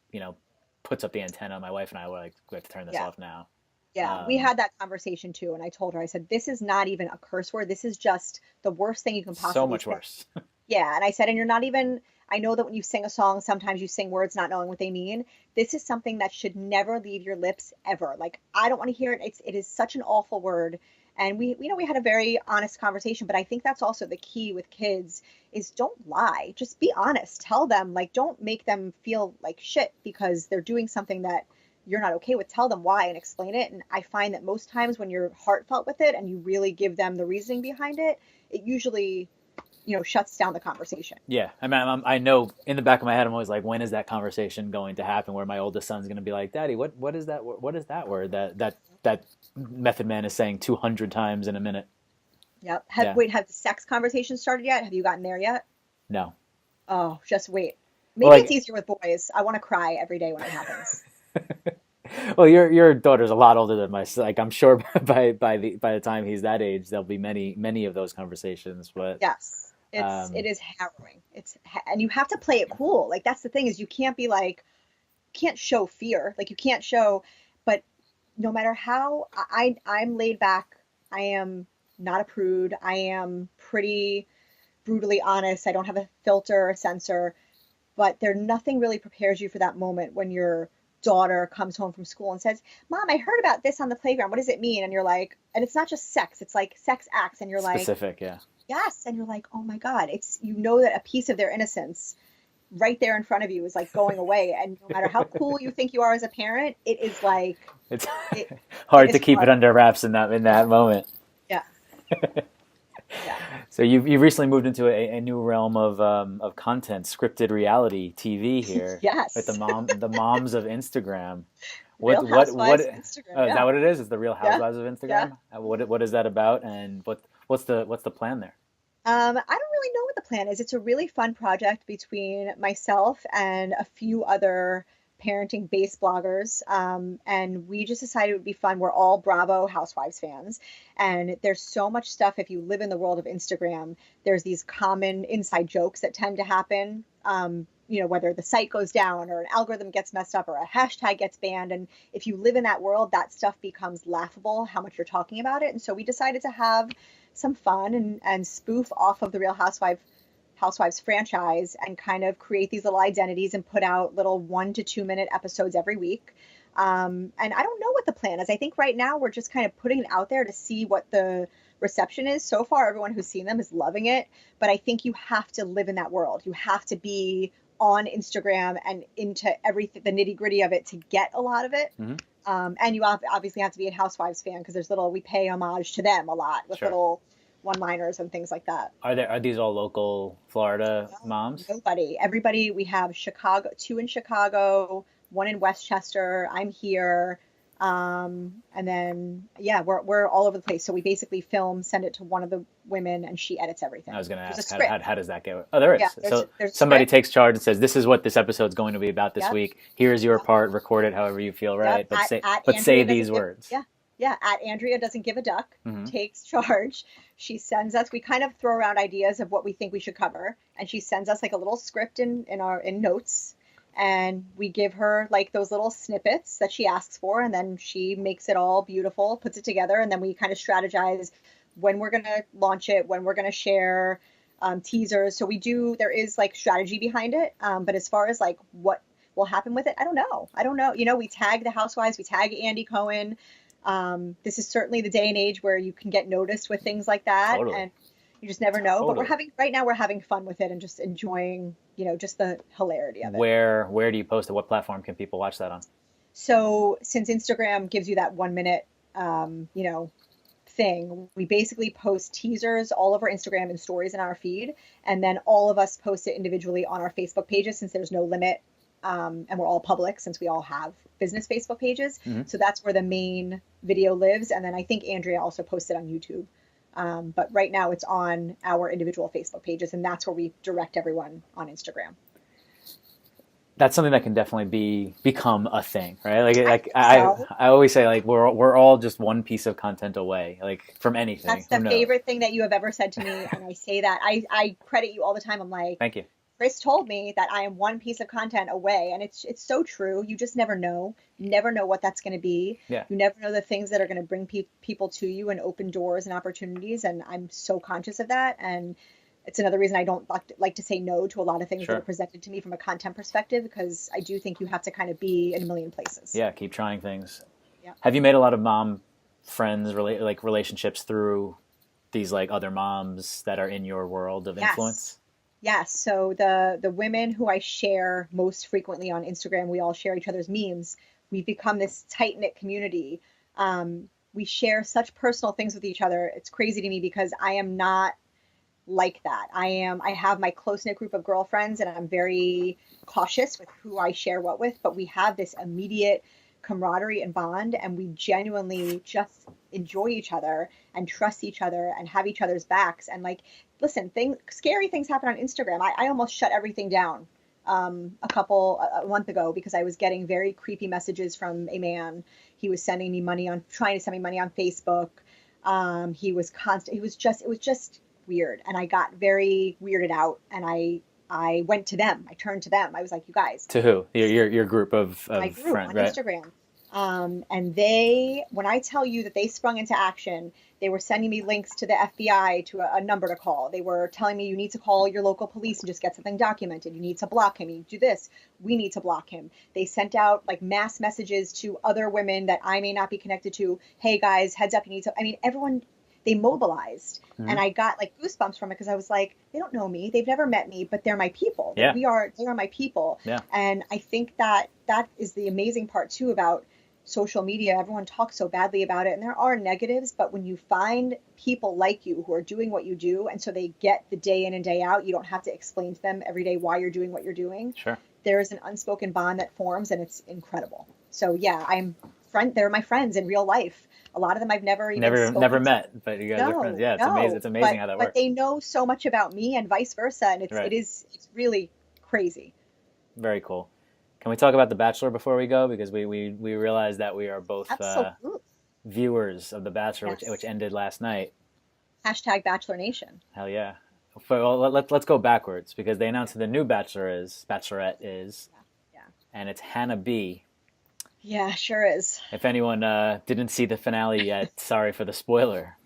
puts up the antenna. My wife and I were like, we have to turn this Yeah. off now. Yeah, we Um, had that conversation too, and I told her, I said, this is not even a curse word. This is just the worst thing you can so possibly much say. worse. Yeah, and I said, and you're not even, I know that when you sing a song, sometimes you sing words not knowing what they mean. This is something that should never leave your lips ever. Like, I don't want to hear it. It is such an awful word. And we had a very honest conversation, but I think that's also the key with kids is don't lie. Just be honest. Tell them, like, don't make them feel like shit because they're doing something that you're not okay with. Tell them why and explain it. And I find that most times when you're heartfelt with it and you really give them the reasoning behind it, it usually shuts down the conversation. Yeah, I mean, I know in the back of my head, I'm always like, when is that conversation going to happen? Where my oldest son's going to be like, Daddy, what is that? What is that word that Method Man is saying 200 times in a minute? Yep. Yeah, Have the sex conversation started yet? Have you gotten there yet? no. Oh, just wait. Well, Maybe it's like, easier with boys. I want to cry every day when it happens. well, your daughter's a lot older than my son. Like, I'm sure by the time he's that age, there'll be many of those conversations. But Yes. It um, is harrowing. And you have to play it cool. Like that's the thing is you can't be like can't show fear. Like you can't show but no matter how I'm laid back, I am not a prude. I am pretty brutally honest. I don't have a filter or a censor. But there nothing really prepares you for that moment when your daughter comes home from school and says, Mom, I heard about this on the playground. What does it mean? And you're like, and it's not just sex, it's like sex acts. And you're like, specific, yeah. yes. And you're like, oh my God, it's, that a piece of their innocence right there in front of you is like going away. And no matter how cool you think you are as a parent, it is like, It's it, it hard to is keep it hard. under wraps in that moment. Yeah. Yeah. So you've recently moved into a new realm of content, scripted reality TV here with Yes. the moms of Instagram. What Real what what? Housewives of Instagram. Is that Yeah. what it is? It's the Real Yeah. Housewives of Yeah. Instagram. What is that about? And what's the plan there? I don't really know what the plan is. It's a really fun project between myself and a few other parenting based bloggers. And we just decided it would be fun. We're all Bravo Housewives fans. And there's so much stuff. If you live in the world of Instagram, there's these common inside jokes that tend to happen. Whether the site goes down or an algorithm gets messed up or a hashtag gets banned. And if you live in that world, that stuff becomes laughable, how much you're talking about it. And so we decided to have some fun and spoof off of the Real Housewives franchise and kind of create these little identities and put out little 1 to 2 minute episodes every week. And I don't know what the plan is. I think right now we're just kind of putting it out there to see what the reception is. So far, everyone who's seen them is loving it. But I think you have to live in that world. You have to be on Instagram and into everything, the nitty gritty of it to get a lot of it. Hmm. And you obviously have to be a Housewives fan because we pay homage to them a lot with Sure. little one-liners and things like that. Are these all local Florida moms? Nobody, everybody, we have Chicago, two in Chicago, one in Westchester. I'm here. And then, yeah, we're all over the place. So we basically film, send it to one of the women, and she edits everything. I was going to There's a ask, script. how does that go? Oh, there is. Yeah, So there's a somebody script. takes charge and says, this is what this episode's going to be about this Yep. week. Here's your part. Record it however you feel right. Yep. But say Andrea say doesn't these give- words. Yeah, yeah. At Andrea doesn't give a duck, Mhm. takes charge. She sends us. We kind of throw around ideas of what we think we should cover, and she sends us like a little script in notes, and we give her like those little snippets that she asks for, and then she makes it all beautiful, puts it together, and then we kind of strategize when we're gonna launch it, when we're gonna share teasers. So there is like strategy behind it, but as far as like what will happen with it, I don't know. We tag the Housewives, we tag Andy Cohen. This is certainly the day and age where you can get noticed with things like that, Totally. and you just never know. But Totally. right now we're having fun with it and just enjoying, just the hilarity of it. Where do you post it? What platform can people watch that on? So since Instagram gives you that 1 minute, thing, we basically post teasers all over Instagram and stories in our feed, and then all of us post it individually on our Facebook pages since there's no limit, and we're all public since we all have business Facebook pages. Mhm. So that's where the main video lives, and then I think Andrea also posted on YouTube. But right now it's on our individual Facebook pages, and that's where we direct everyone on Instagram. That's something that can definitely become a thing, right? Like think I so. I always say, like, we're all just one piece of content away, like, from anything. That's Who the knows? favorite thing that you have ever said to me, and I say that. I credit you all the time. I'm like, Thank you. Chris told me that I am one piece of content away, and it's so true. You just never know. You never know what that's going to be. Yeah. You never know the things that are going to bring people to you and open doors and opportunities, and I'm so conscious of that. And it's another reason I don't like to say no to a lot of things Sure. that are presented to me from a content perspective, because I do think you have to kind of be in a million places. Yeah, keep trying things. Yeah. Have you made a lot of mom friends, relationships through these, like, other moms that are in your world of Yes. influence? Yes. So the women who I share most frequently on Instagram, we all share each other's memes. We've become this tight-knit community. We share such personal things with each other. It's crazy to me because I am not like that. I have my close-knit group of girlfriends, and I'm very cautious with who I share what with, but we have this immediate camaraderie and bond, and we genuinely just enjoy each other and trust each other and have each other's backs. And like, listen, scary things happen on Instagram. I almost shut everything down a month ago because I was getting very creepy messages from a man. He was trying to send me money on Facebook. He was constant. It was just weird, and I got very weirded out, and I went to them. I turned to them. I was like, you guys. To who? Your group of My group friends, on right? Instagram. And when I tell you that they sprung into action, they were sending me links to the FBI, to a number to call. They were telling me, you need to call your local police and just get something documented. You need to block him. You do this. We need to block him. They sent out like mass messages to other women that I may not be connected to. Hey guys, heads up, everyone, they mobilized. Mhm. And I got like goosebumps from it because I was like, they don't know me. They've never met me, but they're my people. Yeah. They are my people. Yeah. And I think that is the amazing part too about social media. Everyone talks so badly about it, and there are negatives, but when you find people like you who are doing what you do, and so they get the day in and day out, you don't have to explain to them every day why you're doing what you're doing. Sure. There is an unspoken bond that forms, and it's incredible. So yeah, they're my friends in real life. A lot of them I've never never met, but you guys are friends. Yeah, it's amazing. It's amazing how that works. But they know so much about me and vice versa, and Right. it's really crazy. Very cool. Can we talk about The Bachelor before we go? Because we realize that we are both Absolutely. viewers of The Bachelor, Yes. which ended last night. Hashtag Bachelor Nation. Hell yeah. Well, let's go backwards, because they announced who the new Bachelorette is, Yeah. and it's Hannah B. Yeah, sure is. If anyone didn't see the finale yet, sorry for the spoiler,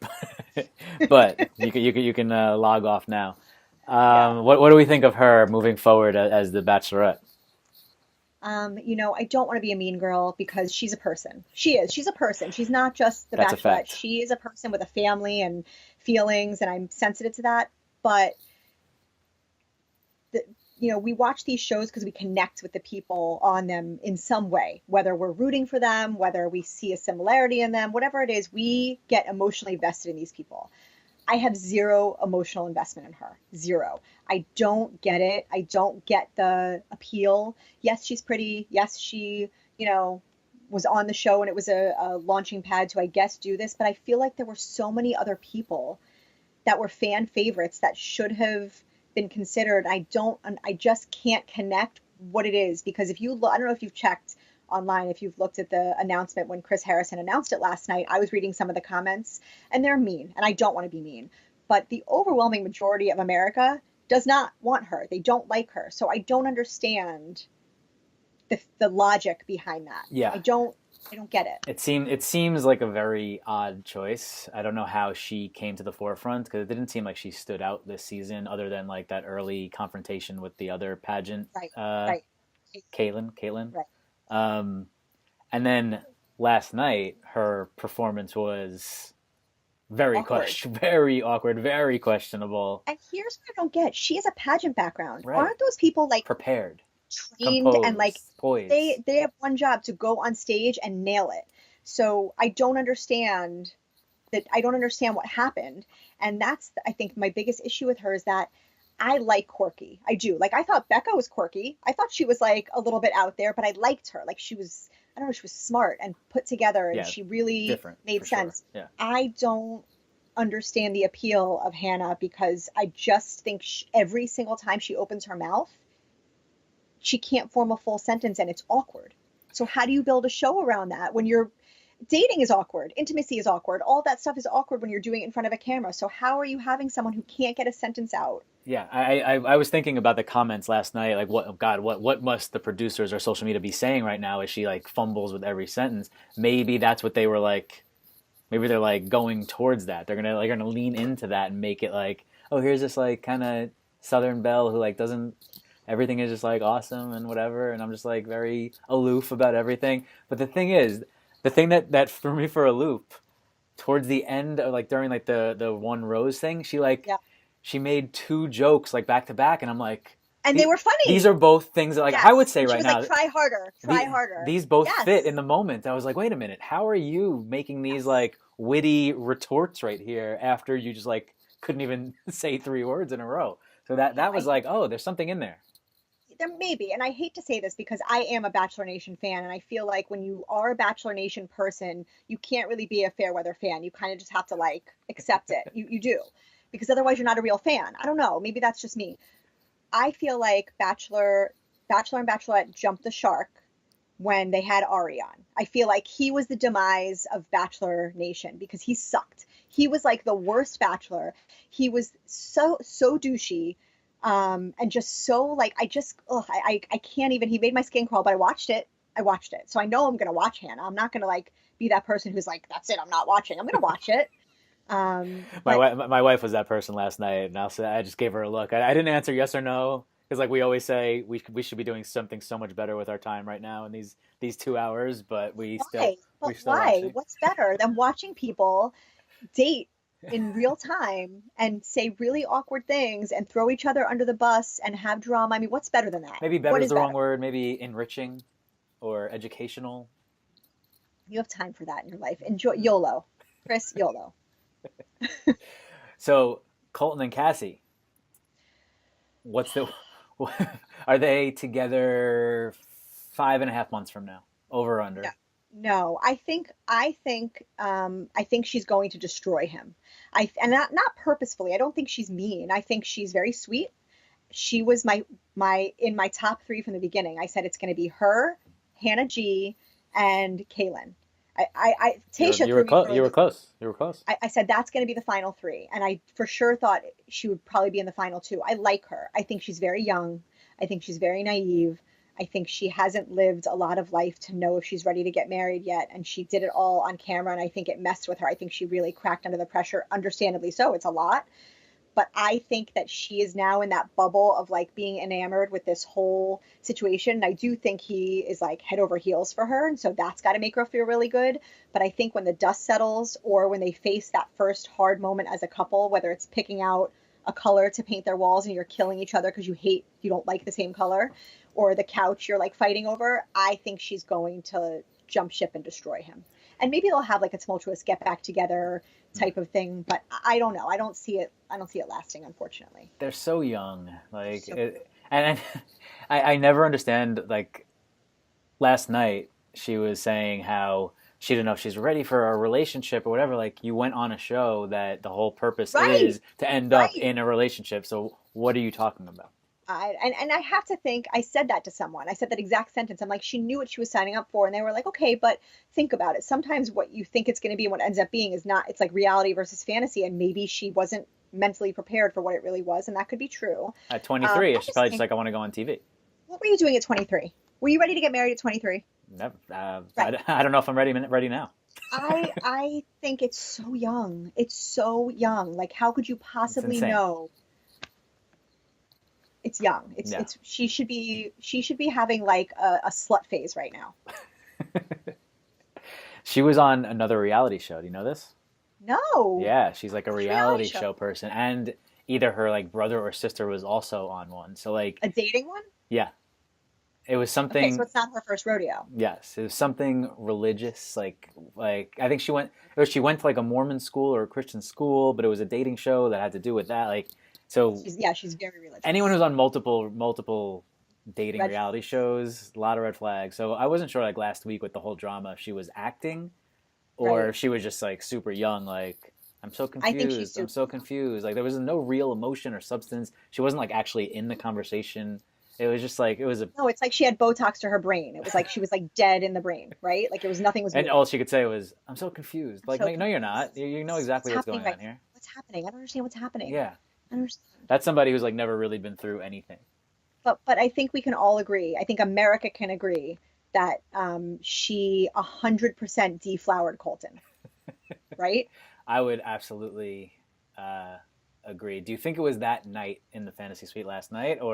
but you can log off now. Yeah. What do we think of her moving forward as the Bachelorette? I don't want to be a mean girl because she's a person. She is. She's a person. She's not just the That's a bachelorette. fact. She is a person with a family and feelings, and I'm sensitive to that. But the, we watch these shows because we connect with the people on them in some way, whether we're rooting for them, whether we see a similarity in them, whatever it is, we get emotionally vested in these people. I have zero emotional investment in her. Zero. I don't get it. I don't get the appeal. Yes, she's pretty. Yes, she, was on the show and it was a launching pad to, I guess, do this. But I feel like there were so many other people that were fan favorites that should have been considered. I just can't connect what it is because if you look, I don't know if you've checked online, if you've looked at the announcement when Chris Harrison announced it last night, I was reading some of the comments and they're mean and I don't want to be mean, but the overwhelming majority of America does not want her. They don't like her. So I don't understand the logic behind that. Yeah. I don't get it. It seems like a very odd choice. I don't know how she came to the forefront because it didn't seem like she stood out this season, other than like that early confrontation with the other pageant, Right, right, Caitlin. right. Um, and then last night, her performance was Awkward. very awkward, very questionable. And here's what I don't get. She has a pageant background. Right, Aren't those people like prepared, trained and like composed, poised. they have one job to go on stage and nail it. So I don't understand what happened. And that's I think my biggest issue with her is that I like quirky. I do. Like I thought Becca was quirky. I thought she was like a little bit out there, but I liked her. Like she was I don't know, she was smart and put together and Yeah, she really different made for sure. sense. Yeah, I don't understand the appeal of Hannah because I just think every single time she opens her mouth, she can't form a full sentence and it's awkward. So how do you build a show around that when you're dating is awkward, intimacy is awkward, all that stuff is awkward when you're doing it in front of a camera. So how are you having someone who can't get a sentence out? yeah. I was thinking about the comments last night. Like, what God, what must the producers or social media be saying right now as she like fumbles with every sentence? Maybe that's what they were like. Maybe they're like going towards that. They're gonna lean into that and make it like, oh, here's this like kind of Southern belle who like doesn't everything is just like awesome and whatever, and I'm just like very aloof about everything. But the thing is, the thing that threw me for a loop towards the end, of, like during like the one rose thing, Yeah. she made two jokes like back to back, and I'm like, And they were these funny. are both things that like I would Yes. say And she right was like, now. try harder, try harder. These both fit in Yes. the moment. I was like, wait a minute, how are you making these Yes. like witty retorts right here after you just like couldn't even say three words in a row? So that was I like, oh, there's something in there. there may be, and I hate to say this because I am a Bachelor Nation fan, and I feel like when you are a Bachelor Nation person, you can't really be a fair weather fan. You kind of just have to like accept it. You do, because otherwise you're not a real fan. I don't know. Maybe that's just me. I feel like Bachelor and Bachelorette jumped the shark when they had Ari on. I feel like he was the demise of Bachelor Nation because he sucked. He was like the worst Bachelor. He was so douchey, and just so like I just ugh, I can't even. He made my skin crawl, but I watched it. I watched it, so I know I'm gonna watch Hannah. I'm not gonna like be that person who's like, that's it, I'm not watching. I'm gonna watch it. My But my wife was that person last night, and I just gave her a look. I didn't answer yes or no because like we always say we should be doing something so much better with our time right now in these 2 hours, but why? we're But still why? watching. What's better than watching people date in real time and say really awkward things and throw each other under the bus and have drama? I mean, what's better than that? Maybe better What is is the wrong better? word. Maybe enriching or educational. You have time for that in your life. Enjoy YOLO. Chris, YOLO. So Colton and Cassie, what's the are they together 5.5 months from now? Over or No, under? no. I think she's going to destroy him. And not purposefully. I don't think she's mean. I think she's very sweet. She was my in my top three from the beginning. I said it's going to be her, Hannah G, and Kaylin. Tasha You were threw me close. for a You were loop. close. You were close. I said that's going to be the final three, and I for sure thought she would probably be in the final two. I like her. I think she's very young. I think she's very naive. I think she hasn't lived a lot of life to know if she's ready to get married yet, and she did it all on camera, and I think it messed with her. I think she really cracked under the pressure, understandably so. It's a lot, but I think that she is now in that bubble of like being enamored with this whole situation. And I do think he is like head over heels for her. And so that's got to make her feel really good. But I think when the dust settles or when they face that first hard moment as a couple, whether it's picking out a color to paint their walls and you're killing each other because you don't like the same color, or the couch you're like fighting over, I think she's going to jump ship and destroy him. And maybe they'll have like a tumultuous get back together type of thing, but I don't know. I don't see it lasting, unfortunately. They're so young, like, So, and I never understand. Like last night, she was saying how she didn't know if she's ready for a relationship or whatever. Like you went on a show that the whole purpose right, is to end up right. in a relationship. So what are you talking about? And I have to think I said that to someone. I said that exact sentence. I'm like, she knew what she was signing up for, and they were like, okay, but think about it. Sometimes what you think it's going to be and what ends up being is not. It's like reality versus fantasy, and maybe she wasn't mentally prepared for what it really was, and that could be true. At 23, I she's just probably just think, like, I want to go on TV. what were you doing at 23? Were you ready to get married at 23? Never. Right. I don't know if I'm ready now. I think it's so young. It's so young. Like, how could you It's possibly insane. know? It's young. Yeah. It's she should be having like a slut phase right now. She was on another reality show. Do you know this? No. Yeah, she's like a Which reality reality show? show person, and either her like brother or sister was also on one. So like, A dating one? yeah, it was Okay, so something. it's not her first rodeo. Yes, it was something religious. Like I think she went, or she went to like a Mormon school or a Christian school, but it was a dating show that had to do with that. Like, so She's very anyone religious. who's on multiple dating Red reality flags. shows, a lot of red flags. So I wasn't sure like last week with the whole drama if she was acting or Right. if she was just like super young. Like I'm so I think she's confused. I'm super so young. confused. Like there was no real emotion or substance. She wasn't like actually in the conversation. It was just like it was a, No, it's like she had Botox to her brain. It was like she was like dead in the brain, right? Like it was nothing was and moving. all she could say was, "I'm so confused." I'm Like so no, you're confused. not. You know What's exactly what's happening going on right now? here. What's happening? I don't understand what's happening. Yeah, I don't understand. that's somebody who's like never really been through anything. But I think we can all agree. I think America can agree that she 100% deflowered Colton, right? I would absolutely agree. Do you think it was that night in the fantasy suite last night, I was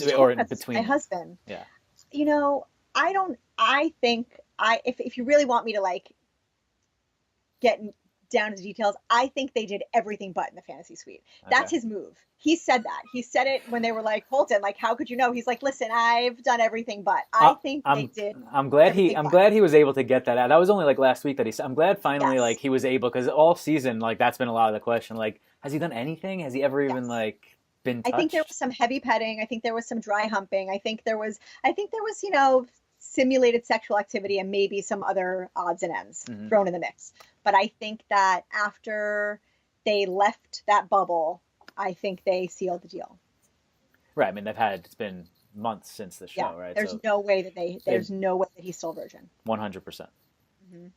or talking in about this with my between them? husband. Yeah. You know, I don't. I think if you really want me to like get down to the details, I think they did everything but in the fantasy suite. Okay. That's his move. He said that. He said it when they were like, Colton, like, how could you know? He's like, listen, I've done everything but. I I, think they I'm did I'm glad everything I'm but. glad he was able to get that out. That was only like last week that he said. I'm glad finally like Yes. he was able because all season like that's been a lot of the question. Like, has he done anything? Has he ever even Yes. like been I think there touched? was some heavy petting. I think there was some dry humping. I think there was, simulated sexual activity and maybe some other odds and ends Hmm. thrown in the mix. But I think that after they left that bubble, I think they sealed the deal. Right. I mean, it's been months since the Yeah. show, right? There's So no way they there's no way that he's still a virgin. 100%. Hmm.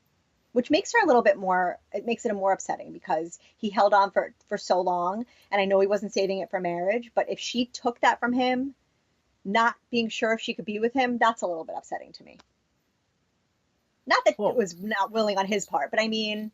Which makes her a little bit more, it makes it a more upsetting because he held on for so long. And I know he wasn't saving it for marriage, but if she took that from him, not being sure if she could be with him, that's a little bit upsetting to me. Not that it Well, was not willing on his part, but I mean,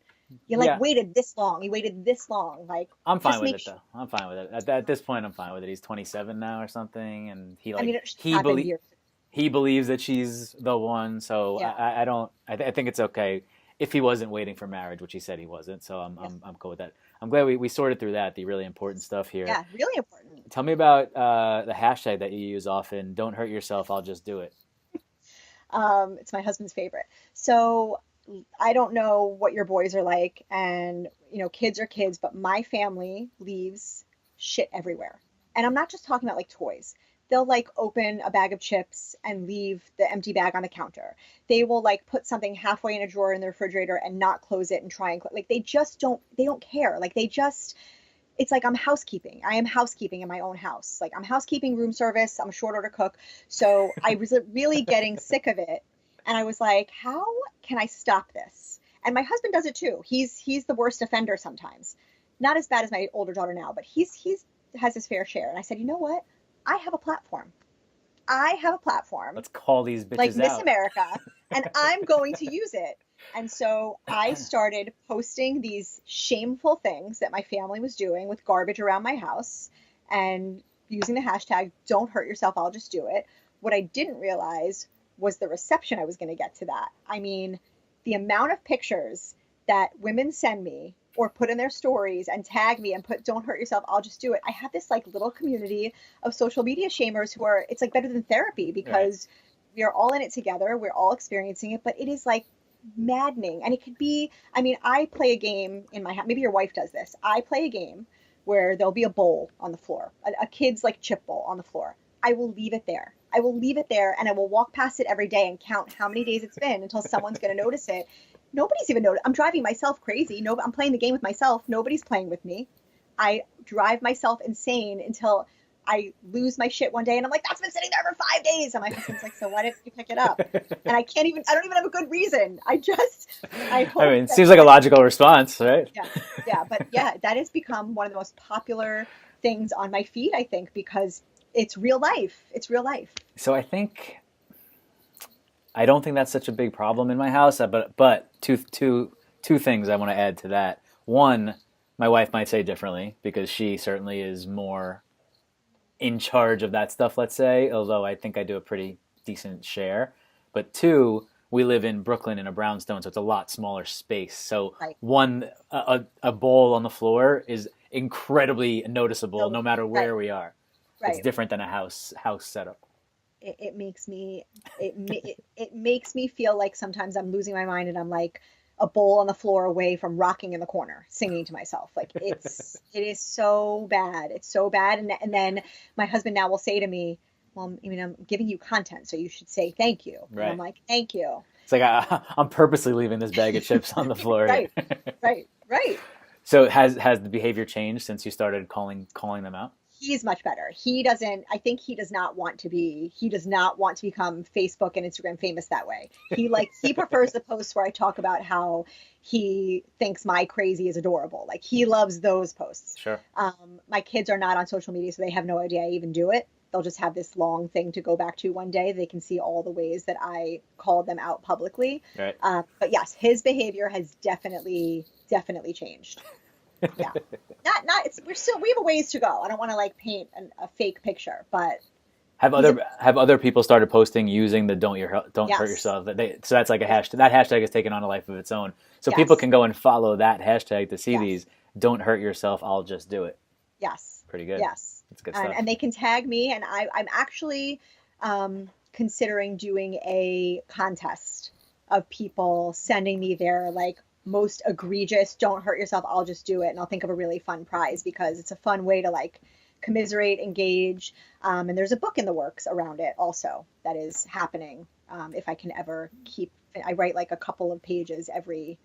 you like yeah, waited this long. You waited this long. Like, I'm fine just with make it sure. though. I'm fine with it. At this point, I'm fine with it. He's 27 now or something, and I mean, it should have happened years ago. he believes that she's the one. So Yeah. I don't. I think it's okay if he wasn't waiting for marriage, which he said he wasn't. So Yeah. I'm cool with that. I'm glad we sorted through that. The really important stuff here. Yeah. Really important. Tell me about the hashtag that you use often. Don't hurt yourself. I'll just do it. It's my husband's favorite. So I don't know what your boys are like, and kids are kids, but my family leaves shit everywhere. And I'm not just talking about like toys. They'll like open a bag of chips and leave the empty bag on the counter. They will like put something halfway in a drawer in the refrigerator and not close it and try and like they don't care. Like they just it's like I'm housekeeping. I am housekeeping in my own house. Like I'm housekeeping room service. I'm a short order cook. So I was really getting sick of it. And I was like, how can I stop this? And my husband does it too. He's the worst offender sometimes. Not as bad as my older daughter now, but he's has his fair share. And I said, you know what? I have a platform. I have a platform Let's call these like bitches Miss out. America, and I'm going to use it. And so I started posting these shameful things that my family was doing with garbage around my house and using the hashtag don't hurt yourself, I'll just do it. What I didn't realize was the reception I was going to get to that. I mean, the amount of pictures that women send me or put in their stories and tag me and put don't hurt yourself, I'll just do it. I have this like little community of social media shamers who are, it's like better than therapy Right. because we are all in it together. We're all experiencing it, but it is like maddening. And it could be, I mean, I play a game in my house. Maybe your wife does this. I play a game where there'll be a bowl on the floor, a kid's like chip bowl on the floor. I will leave it there. I will leave it there and I will walk past it every day and count how many days it's been until someone's going to notice it. Nobody's even noticed. I'm driving myself crazy. No, I'm playing the game with myself. Nobody's playing with me. I drive myself insane until I lose my shit one day and I'm like, that's been sitting there for 5 days. And my husband's like, so why didn't you pick it up? And I don't even have a good reason. I I hope mean, it that, seems like a logical response, right? yeah, yeah. But yeah, that has become one of the most popular things on my feed, I think, because it's real life. It's real life. So I don't think that's such a big problem in my house. But two things I want to add to that. One, my wife might say differently because she certainly is more in charge of that stuff. Let's say, although I think I do a pretty decent share. But two, we live in Brooklyn in a brownstone, so it's a lot smaller space. So Right. a bowl on the floor is incredibly noticeable No, no matter right, where we are. It's right. different than a house setup. It makes me it makes me feel like sometimes I'm losing my mind and I'm like a bowl on the floor away from rocking in the corner singing to myself. Like it is so bad. It's so bad. And then my husband now will say to me, well, I mean, I'm giving you content, so you should say thank you. And I'm Right. like, thank you. It's like I'm purposely leaving this bag of chips on the floor here. Right, right, right. So has the behavior changed since you started calling them out? He's much better. He doesn't, I think he does not want to become Facebook and Instagram famous that way. He prefers the posts where I talk about how he thinks my crazy is adorable. Like he loves those posts. Sure. My kids are not on social media, so they have no idea I even do it. They'll just have this long thing to go back to one day. They can see all the ways that I called them out publicly. Right. But yes, his behavior has definitely changed. Yeah, not it's we have a ways to go. I don't want to like paint a fake picture, but Have he's a other people started posting using the don't hurt yes, yourself? So that's like a hashtag. That hashtag has taken on a life of its own. So people yes, can go and follow that hashtag to see yes, these. Don't hurt yourself. I'll just do it. yes, Pretty good. yes. That's good stuff. And they can tag me, and I'm actually considering doing a contest of people sending me their like most egregious don't hurt yourself, I'll just do it, and I'll think of a really fun prize because it's a fun way to like commiserate, engage, and there's a book in the works around it also that is happening. If I can ever I write like a couple of pages every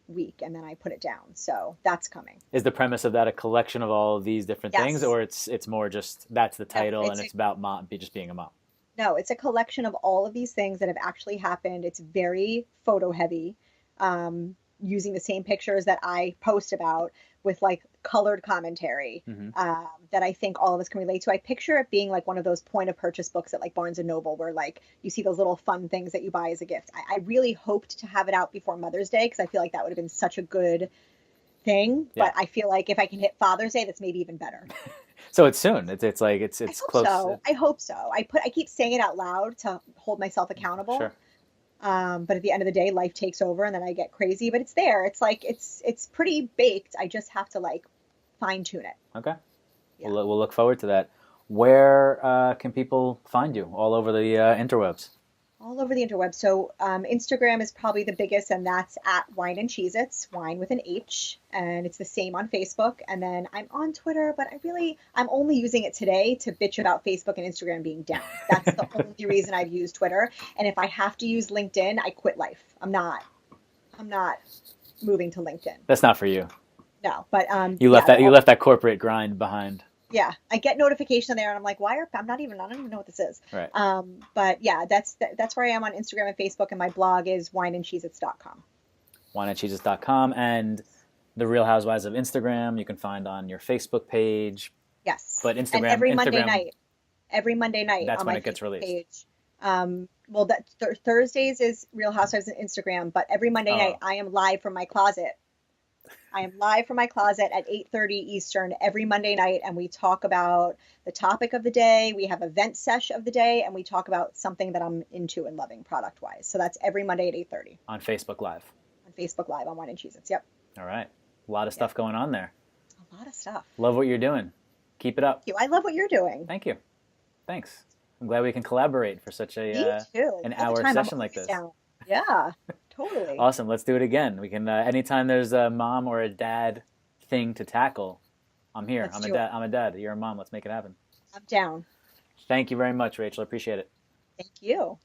week and then I put it down, so that's coming. Is the premise of that a collection of all of these different things, Yes. or it's more just that's the No, title and it's about mom just being a mom? no, it's a collection of all of these things that have actually happened. It's very photo heavy, using the same pictures that I post about with like colored commentary, Hmm. that I think all of us can relate to. I picture it being like one of those point of purchase books at like Barnes and Noble where like you see those little fun things that you buy as a gift. I really hoped to have it out before Mother's Day because I feel like that would have been such a good thing. Yeah. But I feel like if I can hit Father's Day, that's maybe even better. So it's soon. It's like I it's hope close. so. I hope so. I keep saying it out loud to hold myself accountable. Sure. But at the end of the day, life takes over and then I get crazy, but it's there. It's like, it's pretty baked. I just have to like fine tune it. Okay. Yeah. We'll look forward to that. Where can people find you? All over the interwebs. All over the interweb. So Instagram is probably the biggest, and that's at Wine and Cheez-Its, wine with an H, and it's the same on Facebook. And then I'm on Twitter, but I'm only using it today to bitch about Facebook and Instagram being down. That's the only reason I've used Twitter. And if I have to use LinkedIn, I quit life. I'm not moving to LinkedIn. That's not for you. No, but You left that corporate grind behind. yeah, I get notification there, and I'm like, I don't even know what this is. Right. But yeah, that's where I am on Instagram and Facebook, and my blog is wineandcheezits.com. wineandcheeses.com and the Real Housewives of Instagram you can find on your Facebook page. Yes. But And Instagram every Monday night that's on when my it gets Facebook released. page, Well, that Thursdays is Real Housewives on Instagram, but every Monday night Oh, I am live from my closet. I am live from my closet at 8:30 Eastern every Monday night, and we talk about the topic of the day. We have event sesh of the day, and we talk about something that I'm into and loving product wise. So that's every Monday at 8:30 on Facebook Live. on Facebook Live on Wine and Cheez-Its. Yep. All right. A lot of Yep. stuff going on there. A lot of stuff. Love what you're doing. Keep it up. Thank you. I love what you're doing. Thank you. Thanks. I'm glad we can collaborate for such Me too. an All the hour time. I'm session like always this. down. Yeah, totally. Awesome. Let's do it again. We can anytime there's a mom or a dad thing to tackle, I'm here. Let's I'm a do it. dad. I'm a dad. You're a mom. Let's make it happen. I'm down. Thank you very much, Rachel. Appreciate it. Thank you.